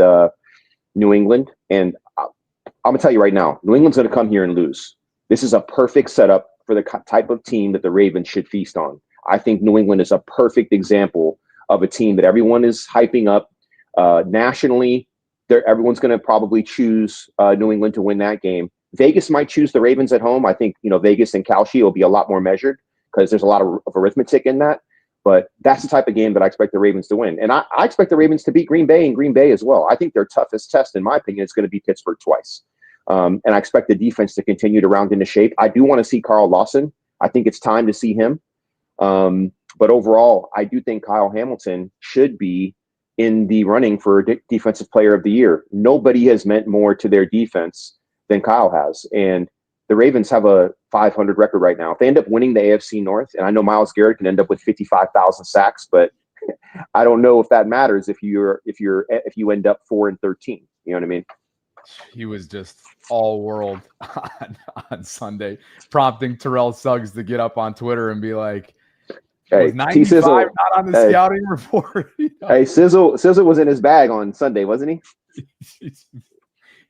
New England, and I'm going to tell you right now, New England's going to come here and lose. This is a perfect setup for the type of team that the Ravens should feast on. I think New England is a perfect example of a team that everyone is hyping up nationally. Everyone's going to probably choose New England to win that game. Vegas might choose the Ravens at home. I think, Vegas and Kalshi will be a lot more measured because there's a lot of arithmetic in that. But that's the type of game that I expect the Ravens to win. And I expect the Ravens to beat Green Bay and Green Bay as well. I think their toughest test, in my opinion, is going to be Pittsburgh twice. And I expect the defense to continue to round into shape. I do want to see Carl Lawson. I think it's time to see him. But overall, I do think Kyle Hamilton should be in the running for Defensive Player of the Year. Nobody has meant more to their defense than Kyle has. And the Ravens have a 500 record right now. If they end up winning the AFC North, and I know Myles Garrett can end up with 55,000 sacks, but I don't know if that matters if you end up 4-13. You know what I mean? He was just all world on Sunday, prompting Terrell Suggs to get up on Twitter and be like, "Hey, 95 not on the scouting report." Hey, Sizzle was in his bag on Sunday, wasn't he?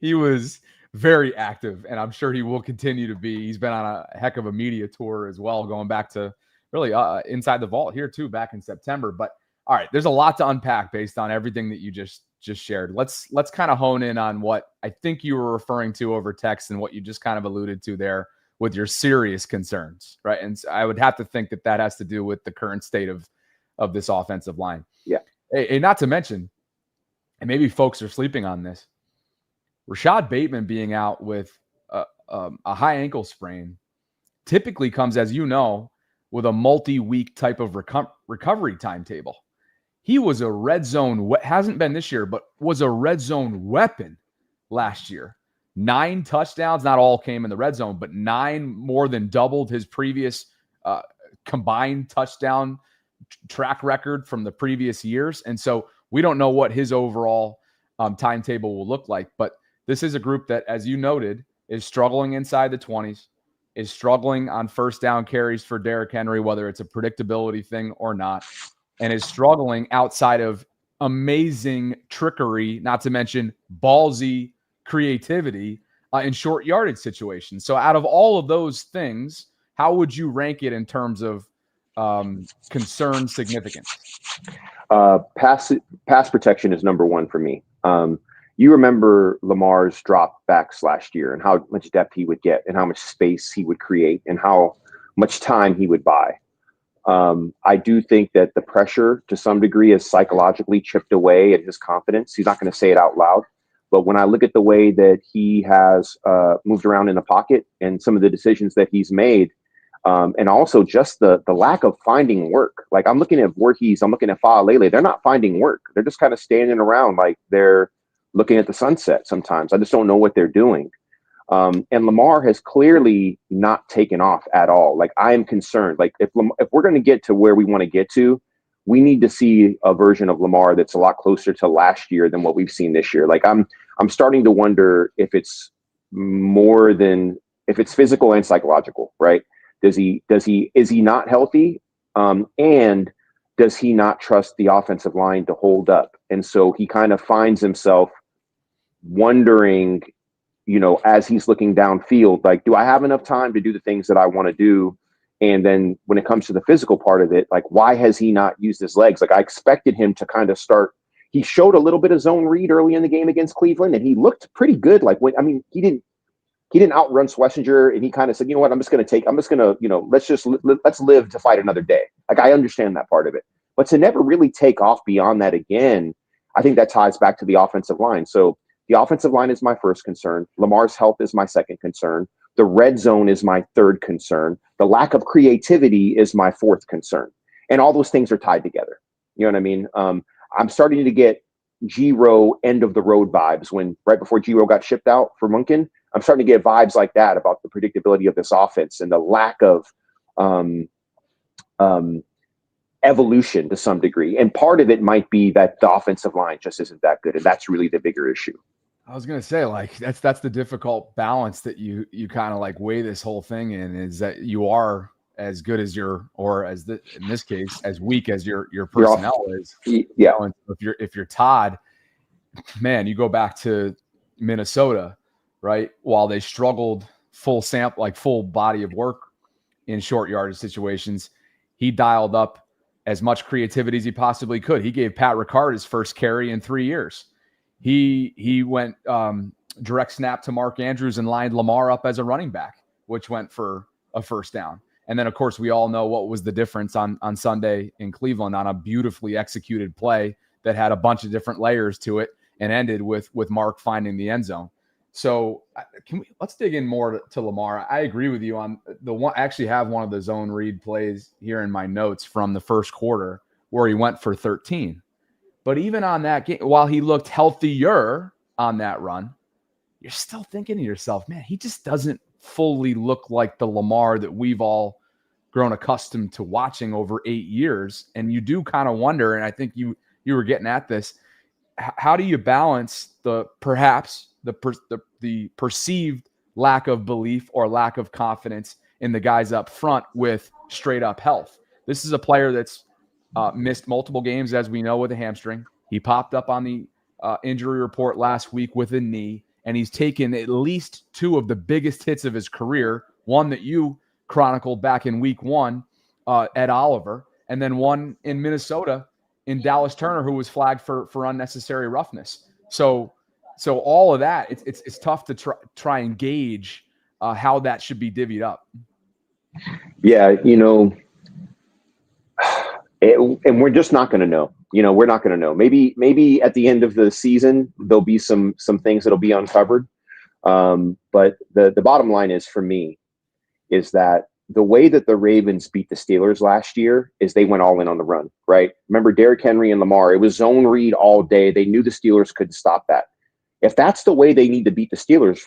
He was very active, and I'm sure he will continue to be. He's been on a heck of a media tour as well, going back to really inside the vault here too, back in September. But all right, there's a lot to unpack based on everything that you just shared. Let's kind of hone in on what I think you were referring to over text and what you just kind of alluded to there with your serious concerns, right? And I would have to think that has to do with the current state of this offensive line. Yeah. Hey, not to mention, and maybe folks are sleeping on this, Rashad Bateman being out with a high ankle sprain typically comes, as you know, with a multi-week type of recovery timetable. He was a red zone, hasn't been this year, but was a red zone weapon last year. 9 touchdowns, not all came in the red zone, but 9 more than doubled his previous combined touchdown track record from the previous years. And so we don't know what his overall timetable will look like, but this is a group that, as you noted, is struggling inside the 20s, is struggling on first down carries for Derrick Henry, whether it's a predictability thing or not, and is struggling outside of amazing trickery, not to mention ballsy creativity in short yardage situations. So out of all of those things, how would you rank it in terms of concern significance? Pass protection is number one for me. You remember Lamar's drop backs last year and how much depth he would get and how much space he would create and how much time he would buy. I do think that the pressure to some degree is psychologically chipped away at his confidence. He's not going to say it out loud. But when I look at the way that he has moved around in the pocket and some of the decisions that he's made, and also just the lack of finding work. Like I'm looking at Voorhees, I'm looking at Faalele. They're not finding work. They're just kind of standing around like they're looking at the sunset sometimes. I just don't know what they're doing. And Lamar has clearly not taken off at all. Like I am concerned. Like if we're going to get to where we want to get to, we need to see a version of Lamar that's a lot closer to last year than what we've seen this year. Like I'm starting to wonder if it's more than if it's physical and psychological, right? Is he not healthy? And does he not trust the offensive line to hold up? And so he kind of finds himself wondering, as he's looking downfield, like, do I have enough time to do the things that I want to do? And then when it comes to the physical part of it, like, why has he not used his legs? Like I expected him to kind of start. He showed a little bit of zone read early in the game against Cleveland, and he looked pretty good. Like he didn't outrun Schlesinger, and he kind of said, you know what, let's live to fight another day. Like I understand that part of it, but to never really take off beyond that again, I think that ties back to the offensive line. So the offensive line is my first concern. Lamar's health is my second concern. The red zone is my third concern. The lack of creativity is my fourth concern. And all those things are tied together. You know what I mean? I'm starting to get Giro end of the road vibes when right before Giro got shipped out for Munkin. I'm starting to get vibes like that about the predictability of this offense and the lack of evolution to some degree. And part of it might be that the offensive line just isn't that good, and that's really the bigger issue. I was gonna say, like, that's the difficult balance that you kind of like weigh this whole thing in, is that you are as good as in this case, as weak as your personnel is. Yeah. You know, and if you're Todd, man, you go back to Minnesota, right? While they struggled full body of work in short yardage situations, he dialed up as much creativity as he possibly could. He gave Pat Ricard his first carry in 3 years. He went direct snap to Mark Andrews and lined Lamar up as a running back, which went for a first down. And then, of course, we all know what was the difference on Sunday in Cleveland on a beautifully executed play that had a bunch of different layers to it and ended with Mark finding the end zone. So let's dig in more to Lamar. I agree with you on the one. I actually have one of the zone read plays here in my notes from the first quarter where he went for 13. But even on that game, while he looked healthier on that run, you're still thinking to yourself, man, he just doesn't fully look like the Lamar that we've all grown accustomed to watching over 8 years. And you do kind of wonder, and I think you were getting at this, how do you balance the perceived lack of belief or lack of confidence in the guys up front with straight up health? This is a player that's missed multiple games, as we know, with a hamstring. He popped up on the injury report last week with a knee, and he's taken at least 2 of the biggest hits of his career, one that you chronicled back in week 1 at Oliver, and then one in Minnesota in Dallas Turner, who was flagged for unnecessary roughness. So all of that, it's tough to try and gauge how that should be divvied up. Yeah, and we're just not going to know. We're not going to know. Maybe at the end of the season there'll be some things that'll be uncovered. But the bottom line is, for me, is that the way that the Ravens beat the Steelers last year is they went all in on the run, right? Remember Derrick Henry and Lamar, it was zone read all day. They knew the Steelers couldn't stop that. If that's the way they need to beat the Steelers,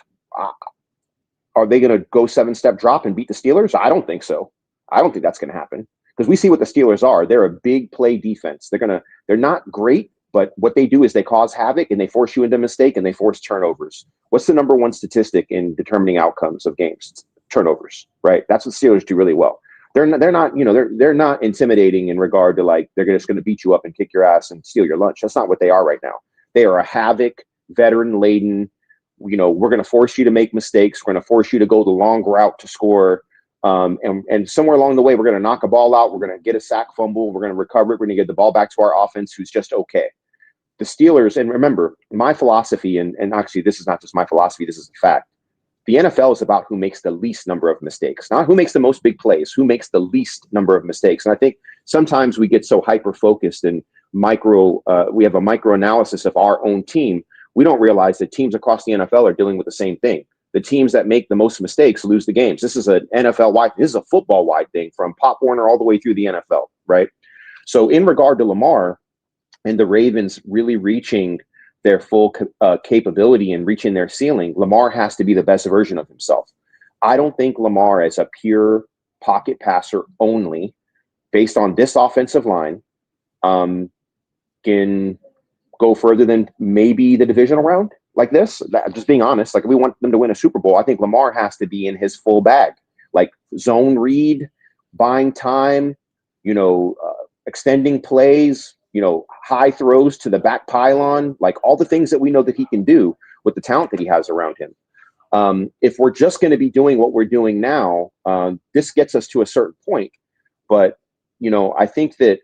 are they going to go 7-step drop and beat the Steelers? I don't think so. I don't think that's going to happen, because we see what the Steelers are. They're a big play defense. They're not great, but what they do is they cause havoc and they force you into mistake and they force turnovers. What's the number one statistic in determining outcomes of games? It's turnovers, right? That's what Steelers do really well. They're not intimidating in regard to like they're just going to beat you up and kick your ass and steal your lunch. That's not what they are right now. They are a havoc, veteran laden. We're going to force you to make mistakes. We're going to force you to go the long route to score. And somewhere along the way, we're going to knock a ball out. We're going to get a sack fumble. We're going to recover it. We're going to get the ball back to our offense, who's just okay. The Steelers, and remember, my philosophy, and actually this is not just my philosophy, this is a fact. The NFL is about who makes the least number of mistakes, not who makes the most big plays, who makes the least number of mistakes. And I think sometimes we get so hyper-focused and we have a micro analysis of our own team. We don't realize that teams across the NFL are dealing with the same thing. The teams that make the most mistakes lose the games. This is an NFL-wide, this is a football-wide thing from Pop Warner all the way through the NFL, right? So in regard to Lamar and the Ravens really reaching their full capability and reaching their ceiling, Lamar has to be the best version of himself. I don't think Lamar, as a pure pocket passer only, based on this offensive line, can go further than maybe the divisional round like this. Just being honest, like, we want them to win a Super Bowl. I think Lamar has to be in his full bag, like zone read, buying time, extending plays, high throws to the back pylon, like all the things that we know that he can do with the talent that he has around him. If we're just going to be doing what we're doing now, this gets us to a certain point. But, I think that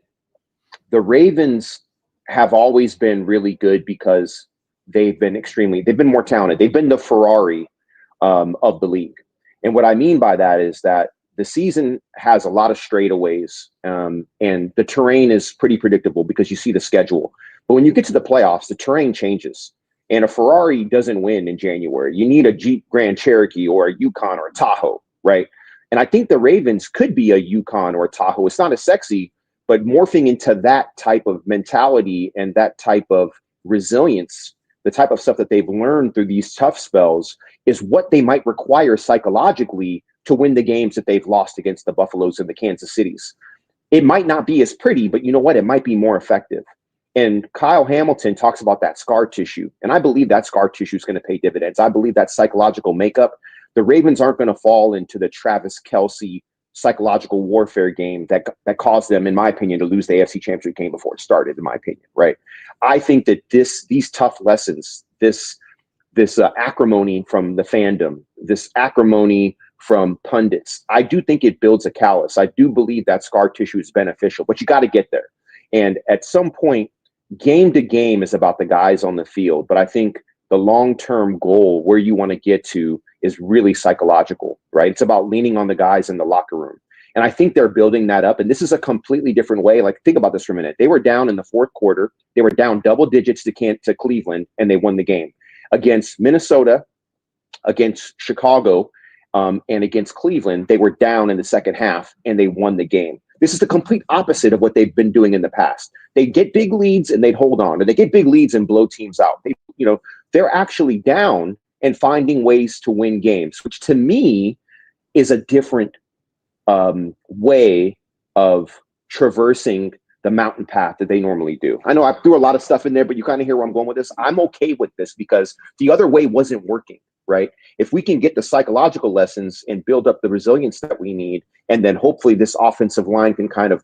the Ravens have always been really good because they've been more talented. They've been the Ferrari of the league. And what I mean by that is that the season has a lot of straightaways, and the terrain is pretty predictable because you see the schedule. But when you get to the playoffs, the terrain changes. And a Ferrari doesn't win in January. You need a Jeep Grand Cherokee or a Yukon or a Tahoe, right? And I think the Ravens could be a Yukon or a Tahoe. It's not as sexy, but morphing into that type of mentality and that type of resilience the type of stuff that they've learned through these tough spells is what they might require psychologically to win the games that they've lost against the Buffaloes and the Kansas Cities. It might not be as pretty, but you know what? It might be more effective. And Kyle Hamilton talks about that scar tissue. And I believe that scar tissue is going to pay dividends. I believe that psychological makeup, the Ravens aren't going to fall into the Travis Kelce psychological warfare game that caused them, in my opinion, to lose the AFC Championship game before it started, in my opinion, right? I think that these tough lessons, this acrimony from the fandom, this acrimony from pundits, I do think it builds a callus. I do believe that scar tissue is beneficial, but you got to get there. And at some point, game to game is about the guys on the field, but I think the long-term goal where you want to get to is really psychological, right? It's about leaning on the guys in the locker room. And I think they're building that up. And this is a completely different way. Like, think about this for a minute. They were down in the fourth quarter. They were down double digits to Cleveland, and they won the game. Against Minnesota, against Chicago, and against Cleveland, they were down in the second half, and they won the game. This is the complete opposite of what they've been doing in the past. They get big leads and they'd hold on, or they get big leads and blow teams out. They're actually down and finding ways to win games, which to me is a different way of traversing the mountain path that they normally do. I know I threw a lot of stuff in there, but you kind of hear where I'm going with this. I'm okay with this because the other way wasn't working, right? If we can get the psychological lessons and build up the resilience that we need, and then hopefully this offensive line can kind of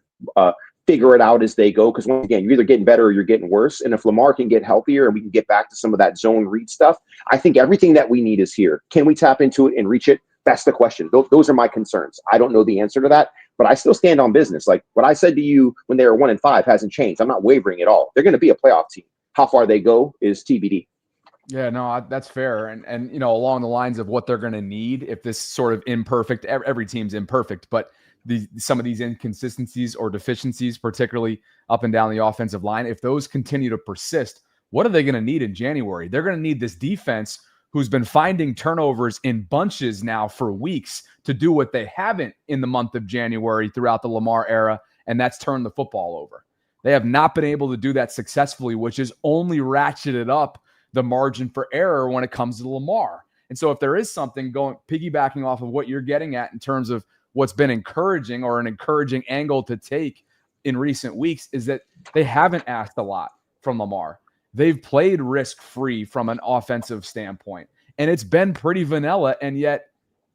figure it out as they go. Because once again, you're either getting better or you're getting worse. And if Lamar can get healthier and we can get back to some of that zone read stuff, I think everything that we need is here. Can we tap into it and reach it? That's the question. Those are my concerns. I don't know the answer to that, but I still stand on business. Like what I said to you when they were 1-5 hasn't changed. I'm not wavering at all. They're going to be a playoff team. How far they go is TBD. Yeah, no, that's fair. And along the lines of what they're going to need, if this sort of imperfect, every team's imperfect, but some of these inconsistencies or deficiencies, particularly up and down the offensive line, if those continue to persist, what are they going to need in January? They're going to need this defense who's been finding turnovers in bunches now for weeks to do what they haven't in the month of January throughout the Lamar era, and that's turn the football over. They have not been able to do that successfully, which has only ratcheted up the margin for error when it comes to Lamar. And so if there is something piggybacking off of what you're getting at in terms of what's been encouraging or an encouraging angle to take in recent weeks, is that they haven't asked a lot from Lamar. They've played risk-free from an offensive standpoint, and it's been pretty vanilla, and yet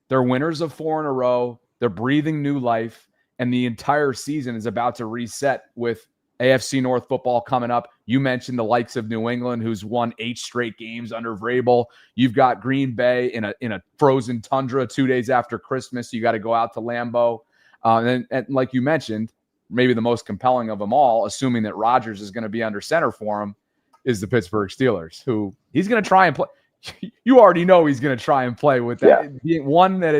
they're winners of 4 in a row. They're breathing new life, and the entire season is about to reset with AFC North football coming up. You mentioned the likes of New England, who's won 8 straight games under Vrabel. You've got Green Bay in a frozen tundra 2 days after Christmas. You got to go out to Lambeau. And like you mentioned, maybe the most compelling of them all, assuming that Rodgers is going to be under center for him, is the Pittsburgh Steelers, who he's going to try and play. You already know he's going to try and play with that. Yeah. One, that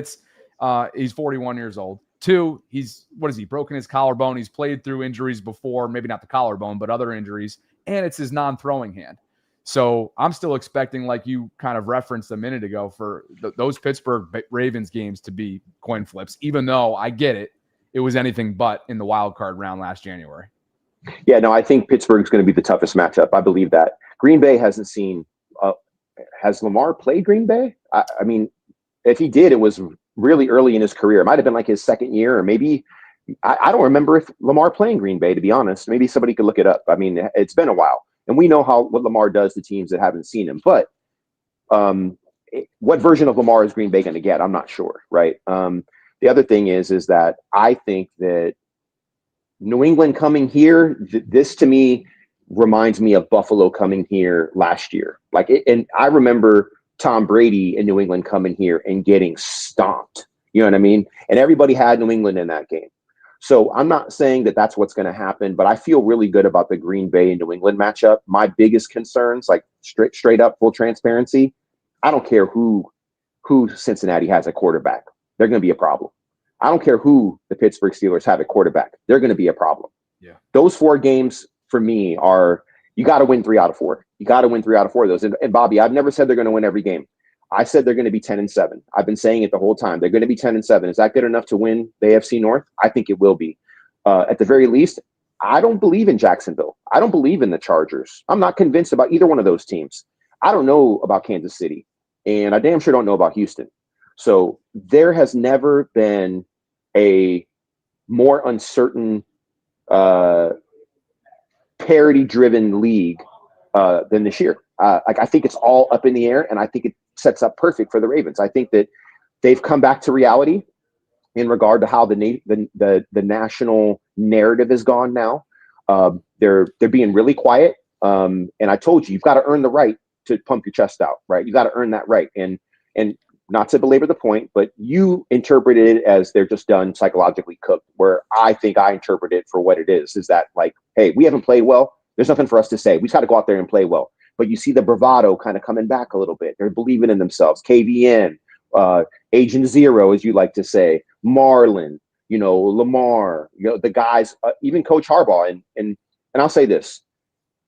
he's 41 years old. 2, he's broken his collarbone. He's played through injuries before, maybe not the collarbone, but other injuries, and it's his non-throwing hand. So I'm still expecting, like you kind of referenced a minute ago, for those Pittsburgh Ravens games to be coin flips, even though I get it. It was anything but in the wild card round last January. Yeah, no, I think Pittsburgh's going to be the toughest matchup. I believe that. Green Bay hasn't seen has Lamar played Green Bay? I mean, if he did, it was really early in his career. It might have been like his second year, or maybe I don't remember if Lamar playing Green Bay, to be honest. Maybe somebody could look it up. I mean, it's been a while, and we know what Lamar does to teams that haven't seen him. But what version of Lamar is Green Bay going to get? I'm not sure, right? The other thing is that I think that New England coming here, this to me reminds me of Buffalo coming here last year. And I remember Tom Brady in New England coming here and getting stomped. You know what I mean? And everybody had New England in that game. So I'm not saying that that's what's going to happen, but I feel really good about the Green Bay and New England matchup. My biggest concerns, like straight up full transparency, I don't care who Cincinnati has at quarterback. They're going to be a problem. I don't care who the Pittsburgh Steelers have at quarterback. They're going to be a problem. Yeah. Those 4 games for me are, you got to win 3 out of 4. You got to win 3 out of 4 of those. And Bobby, I've never said they're going to win every game. I said they're going to be 10-7. I've been saying it the whole time. They're going to be 10-7. Is that good enough to win the AFC North? I think it will be. At the very least, I don't believe in Jacksonville. I don't believe in the Chargers. I'm not convinced about either one of those teams. I don't know about Kansas City, and I damn sure don't know about Houston. So there has never been a more uncertain, parity-driven league than this year. Like, I think it's all up in the air, and I think it sets up perfect for the Ravens. I think that they've come back to reality in regard to how the national narrative is gone now. They're being really quiet, and I told you, you've got to earn the right to pump your chest out, right? You got to earn that right, and not to belabor the point, but you interpreted it as they're just done psychologically cooked, where I think I interpret it for what it is that, like, hey, we haven't played well. There's nothing for us to say. We just got to go out there and play well. But you see the bravado kind of coming back a little bit. They're believing in themselves. KVN, Agent Zero, as you like to say, Marlon, Lamar, the guys, even Coach Harbaugh. And I'll say this.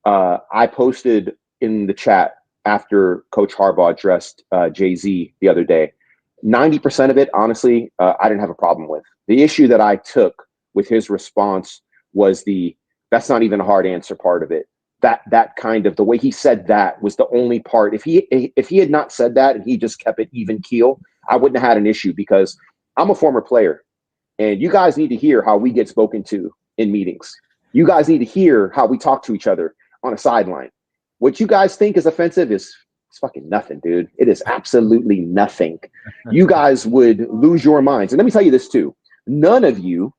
I posted in the chat after Coach Harbaugh addressed Jay-Z the other day. 90% of it, honestly, I didn't have a problem with. The issue that I took with his response was that's not even a hard answer part of it. That kind of the way he said that was the only part. If he had not said that and he just kept it even keel, I wouldn't have had an issue, because I'm a former player, and you guys need to hear how we get spoken to in meetings. You guys need to hear how we talk to each other on a sideline. What you guys think is offensive is fucking nothing, dude. It is absolutely nothing. You guys would lose your minds. And let me tell you this too. None of you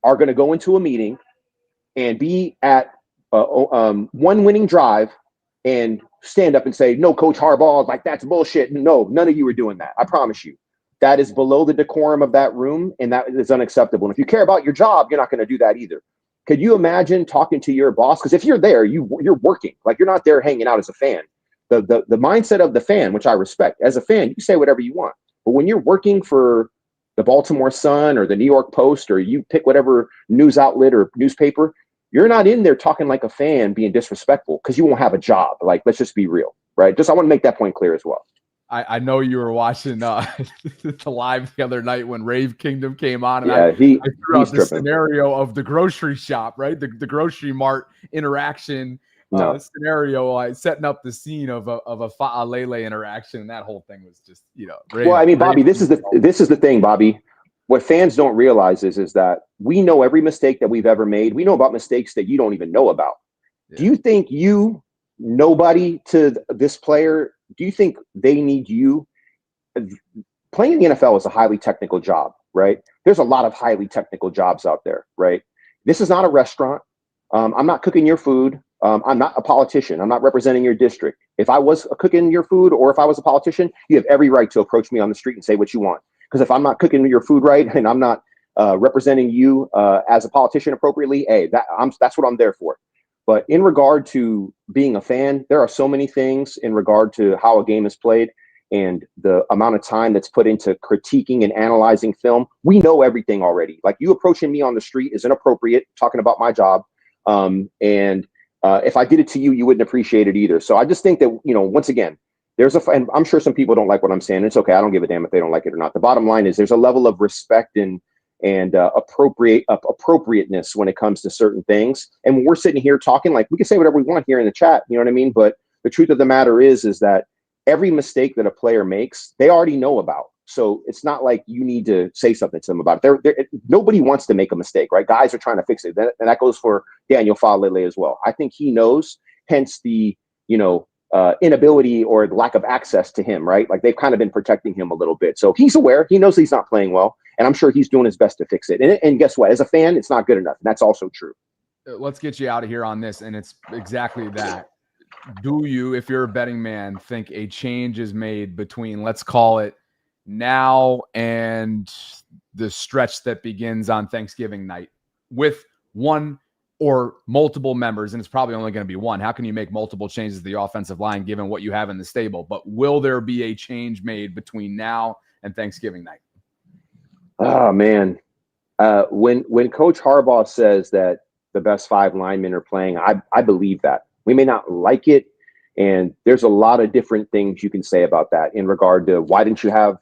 are going to go into a meeting and be at one winning drive and stand up and say, no, Coach Harbaugh, like, that's bullshit. No, none of you are doing that. I promise you. That is below the decorum of that room, and that is unacceptable. And if you care about your job, you're not going to do that either. Could you imagine talking to your boss? Because if you're there, you're working. Like, you're not there hanging out as a fan. The mindset of the fan, which I respect. As a fan, you say whatever you want. But when you're working for the Baltimore Sun or the New York Post, or you pick whatever news outlet or newspaper, you're not in there talking like a fan, being disrespectful, because you won't have a job. Like, let's just be real, right? I want to make that point clear as well. I know you were watching the live the other night when Rave Kingdom came on, and yeah, I threw out the tripping. scenario of the grocery shop, right? The grocery mart interaction scenario, setting up the scene of a Faalele interaction, and that whole thing was just, Rave, well, I mean, Bobby, this is the thing, Bobby. What fans don't realize is that we know every mistake that we've ever made. We know about mistakes that you don't even know about. Yeah. Do you think nobody to this player, do you think they need you? Playing in the NFL is a highly technical job, right? There's a lot of highly technical jobs out there, right? This is not a restaurant. I'm not cooking your food. I'm not a politician. I'm not representing your district. If I was cooking your food, or if I was a politician, you have every right to approach me on the street and say what you want. Because if I'm not cooking your food right, and I'm not representing you as a politician appropriately, hey, that's what I'm there for. But in regard to being a fan, there are so many things in regard to how a game is played and the amount of time that's put into critiquing and analyzing film. We know everything already. Like, you approaching me on the street is inappropriate, talking about my job. And if I did it to you, you wouldn't appreciate it either. So I just think that, once again, and I'm sure some people don't like what I'm saying. It's okay. I don't give a damn if they don't like it or not. The bottom line is there's a level of respect and appropriateness when it comes to certain things. And when we're sitting here talking, like, we can say whatever we want here in the chat, you know what I mean? But the truth of the matter is that every mistake that a player makes, they already know about. So it's not like you need to say something to them about it. Nobody wants to make a mistake, right? Guys are trying to fix it. And that goes for Daniel Faalele as well. I think he knows, hence the, inability or the lack of access to him, right? Like, they've kind of been protecting him a little bit. So he's aware. He knows he's not playing well. And I'm sure he's doing his best to fix it. And guess what? As a fan, it's not good enough. And that's also true. Let's get you out of here on this. And it's exactly that. Do you, if you're a betting man, think a change is made between, let's call it, now and the stretch that begins on Thanksgiving night with one or multiple members, and it's probably only going to be one? How can you make multiple changes to the offensive line given what you have in the stable? But will there be a change made between now and Thanksgiving night? Oh, man. When Coach Harbaugh says that the best 5 linemen are playing, I believe that. We may not like it, and there's a lot of different things you can say about that in regard to why didn't you have,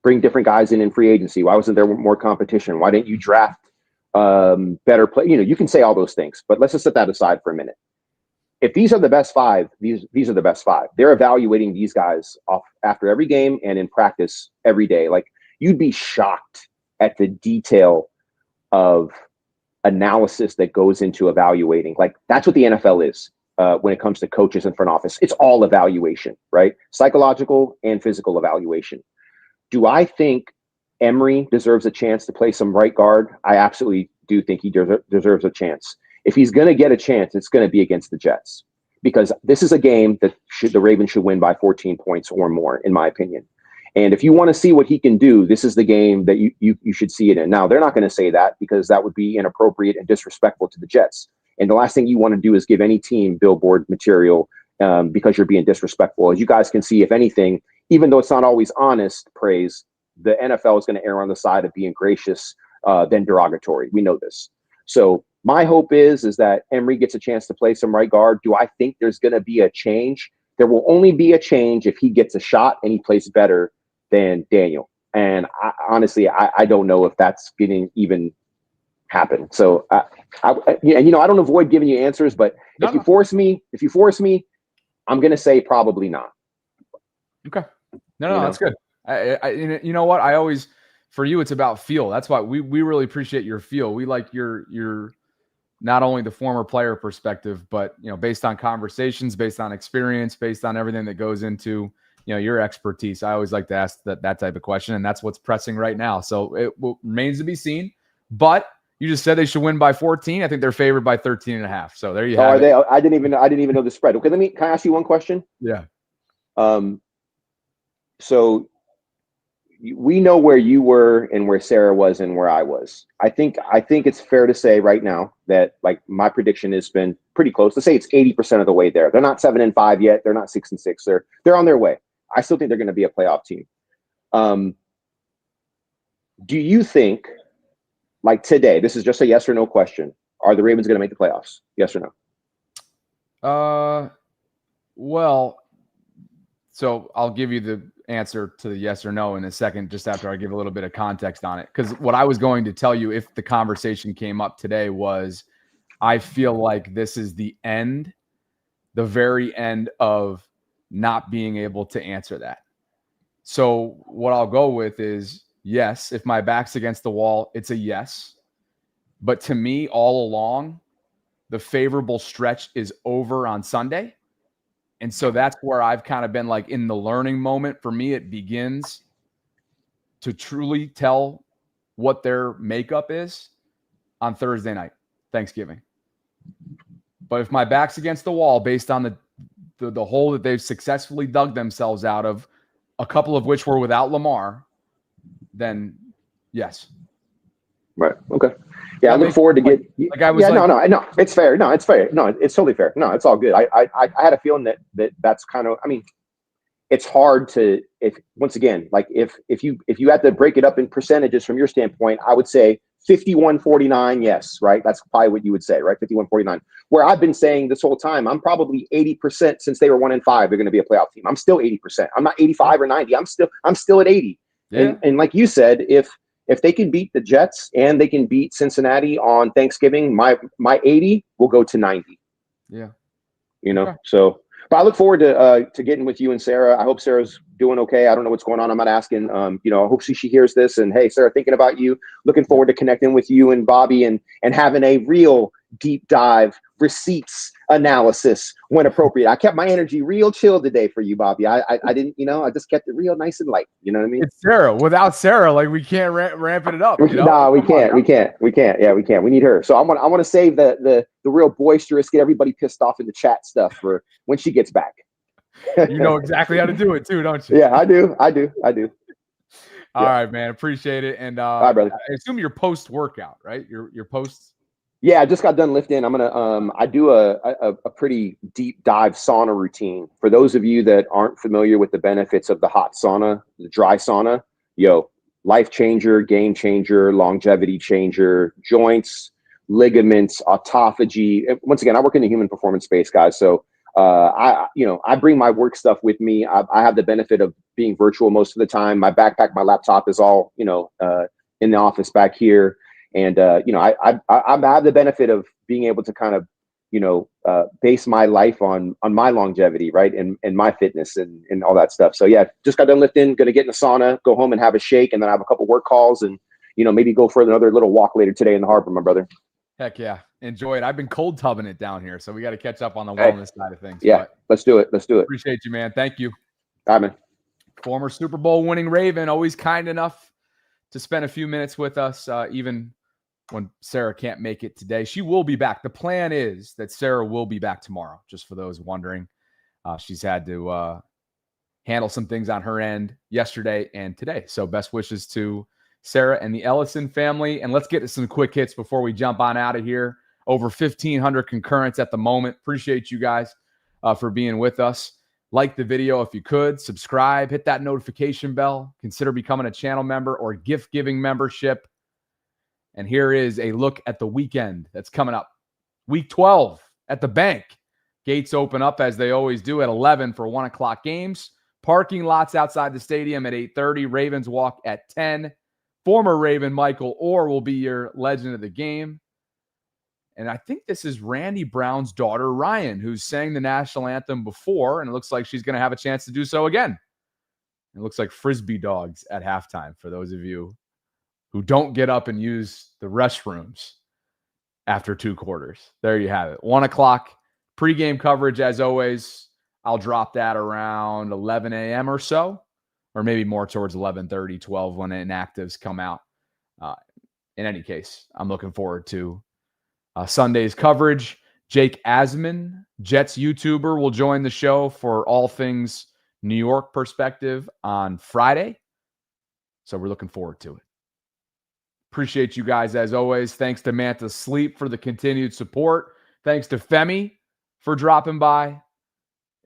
bring different guys in free agency? Why wasn't there more competition? Why didn't you draft better play? You can say all those things, but let's just set that aside for a minute. if these are the best five, these are the best five. They're evaluating these guys off after every game and in practice every day. Like, you'd be shocked at the detail of analysis that goes into evaluating. Like, that's what the NFL is when it comes to coaches and front office. It's all evaluation, right? Psychological and physical evaluation. Do I think Emery deserves a chance to play some right guard? I absolutely do think he deserves a chance. If he's going to get a chance, it's going to be against the Jets, because this is a game that the Ravens should win by 14 points or more, in my opinion. And if you want to see what he can do, this is the game that you should see it in. Now, they're not going to say that, because that would be inappropriate and disrespectful to the Jets. And the last thing you want to do is give any team billboard material because you're being disrespectful. As you guys can see, if anything, even though it's not always honest praise, the NFL is going to err on the side of being gracious than derogatory. We know this. So my hope is that Emery gets a chance to play some right guard. Do I think there's going to be a change? There will only be a change if he gets a shot and he plays better than Daniel. And honestly, I don't know if that's going to even happen. So, I don't avoid giving you answers, but if you force me, I'm going to say probably not. Okay. No, that's good. You know what? I always, for you, it's about feel. That's why we really appreciate your feel. We like your not only the former player perspective, but, based on conversations, based on experience, based on everything that goes into, your expertise. I always like to ask that type of question, and that's what's pressing right now. So it remains to be seen, but you just said they should win by 14. I think they're favored by 13.5. So there you have it. I didn't even know the spread. Okay. Can I ask you one question? Yeah. So we know where you were and where Sarah was and where I was. I think it's fair to say right now that, like, my prediction has been pretty close. Let's say it's 80% of the way there. They're not 7-5 yet. They're not 6-6. They're on their way. I still think they're going to be a playoff team. Do you think, like today, this is just a yes or no question, are the Ravens going to make the playoffs? Yes or no? Well, so I'll give you the answer to the yes or no in a second, just after I give a little bit of context on it. Because what I was going to tell you, if the conversation came up today, was I feel like this is the very end of not being able to answer that. So what I'll go with is, yes, if my back's against the wall, it's a yes. But to me, all along, the favorable stretch is over on Sunday. And so that's where I've kind of been, like, in the learning moment. For me, it begins to truly tell what their makeup is on Thursday night, Thanksgiving. But if my back's against the wall, based on the hole that they've successfully dug themselves out of, a couple of which were without Lamar, then yes. Right. Okay. Yeah, I look forward to get. No, it's fair. No, it's fair. No, it's totally fair. No, it's all good. I had a feeling that's kind of. I mean, it's hard to, if you had to break it up in percentages from your standpoint, I would say 51-49. Yes, right. That's probably what you would say, right? 51-49. Where I've been saying this whole time, I'm probably 80% since they were 1-5. They're going to be a playoff team. I'm still 80%. I'm not 85 or 90. I'm still at 80. Yeah. And like you said, if they can beat the Jets and they can beat Cincinnati on Thanksgiving, my 80 will go to 90. Yeah. Okay. So, but I look forward to getting with you and Sarah. I hope Sarah's doing okay. I don't know what's going on. I'm not asking. I hope she hears this. And hey, Sarah, thinking about you. Looking forward to connecting with you and Bobby and having a real deep dive receipts analysis when appropriate. I kept my energy real chill today for you, Bobby. I didn't, I just kept it real nice and light. You know what I mean? It's Sarah. Without Sarah, like, we can't ramping it up. No, we can't. Yeah, we can't. We need her. So I want to save the real boisterous, get everybody pissed off in the chat stuff for when she gets back. You know exactly how to do it too, don't you? Yeah, I do. All right, man. Appreciate it. And all right, brother. I assume your post workout, right? Your posts. Yeah, I just got done lifting. I'm gonna I do a pretty deep dive sauna routine. For those of you that aren't familiar with the benefits of the hot sauna, the dry sauna, life changer, game changer, longevity changer, joints, ligaments, autophagy. Once again, I work in the human performance space, guys. So I bring my work stuff with me. I have the benefit of being virtual most of the time. My backpack, my laptop is all in the office back here. And, I have the benefit of being able to kind of base my life on my longevity, right, and my fitness and all that stuff. So yeah, just got done lifting, gonna get in the sauna, go home and have a shake, and then I have a couple work calls, and maybe go for another little walk later today in the harbor, my brother. Heck yeah, enjoy it. I've been cold tubbing it down here, so we got to catch up on the wellness side of things. Yeah, but let's do it. Appreciate you, man. Thank you. All right, man. Former Super Bowl winning Raven, always kind enough to spend a few minutes with us, even when Sarah can't make it today. She will be back. The plan is that Sarah will be back tomorrow, just for those wondering. She's had to handle some things on her end yesterday and today. So best wishes to Sarah and the Ellison family. And let's get to some quick hits before we jump on out of here. Over 1,500 concurrents at the moment. Appreciate you guys for being with us. Like the video if you could. Subscribe. Hit that notification bell. Consider becoming a channel member or gift-giving membership. And here is a look at the weekend that's coming up. Week 12 at the bank. Gates open up as they always do at 11 for 1 o'clock games. Parking lots outside the stadium at 8:30. Ravens walk at 10. Former Raven Michael Orr will be your legend of the game. And I think this is Randy Brown's daughter, Ryan, who sang the national anthem before, and it looks like she's going to have a chance to do so again. It looks like Frisbee dogs at halftime for those of you who don't get up and use the restrooms after 2 quarters. There you have it. 1 o'clock pregame coverage, as always. I'll drop that around 11 a.m. or so, or maybe more towards 11:30, 12 when inactives come out. In any case, I'm looking forward to Sunday's coverage. Jake Asman, Jets YouTuber, will join the show for all things New York perspective on Friday. So we're looking forward to it. Appreciate you guys as always. Thanks to Mantis Sleep for the continued support. Thanks to Femi for dropping by.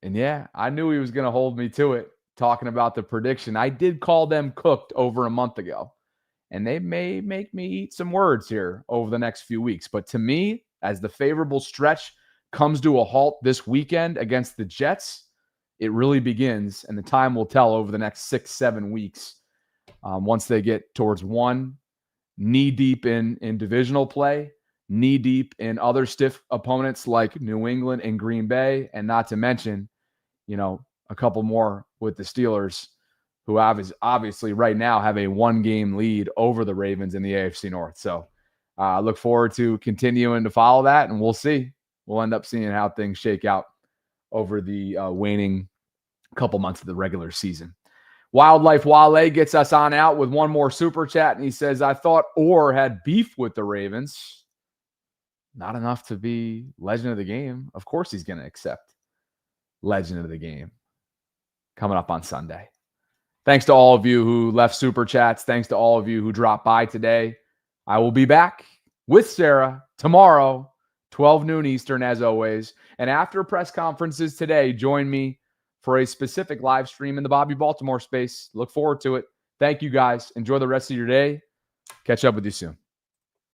And yeah, I knew he was going to hold me to it, talking about the prediction. I did call them cooked over a month ago, and they may make me eat some words here over the next few weeks. But to me, as the favorable stretch comes to a halt this weekend against the Jets, it really begins, and the time will tell over the next 6-7 weeks once they get towards one, knee-deep in divisional play, knee-deep in other stiff opponents like New England and Green Bay, and not to mention, a couple more with the Steelers, who obviously right now have a 1-game lead over the Ravens in the AFC North. So I look forward to continuing to follow that, and we'll see. We'll end up seeing how things shake out over the waning couple months of the regular season. Wildlife Wale gets us on out with one more super chat, and he says, I thought Orr had beef with the Ravens. Not enough to be legend of the game. Of course he's going to accept legend of the game coming up on Sunday. Thanks to all of you who left super chats. Thanks to all of you who dropped by today. I will be back with Sarah tomorrow, 12 noon Eastern, as always. And after press conferences today, join me for a specific live stream in the Bobby Baltimore space. Look forward to it. Thank you, guys. Enjoy the rest of your day. Catch up with you soon.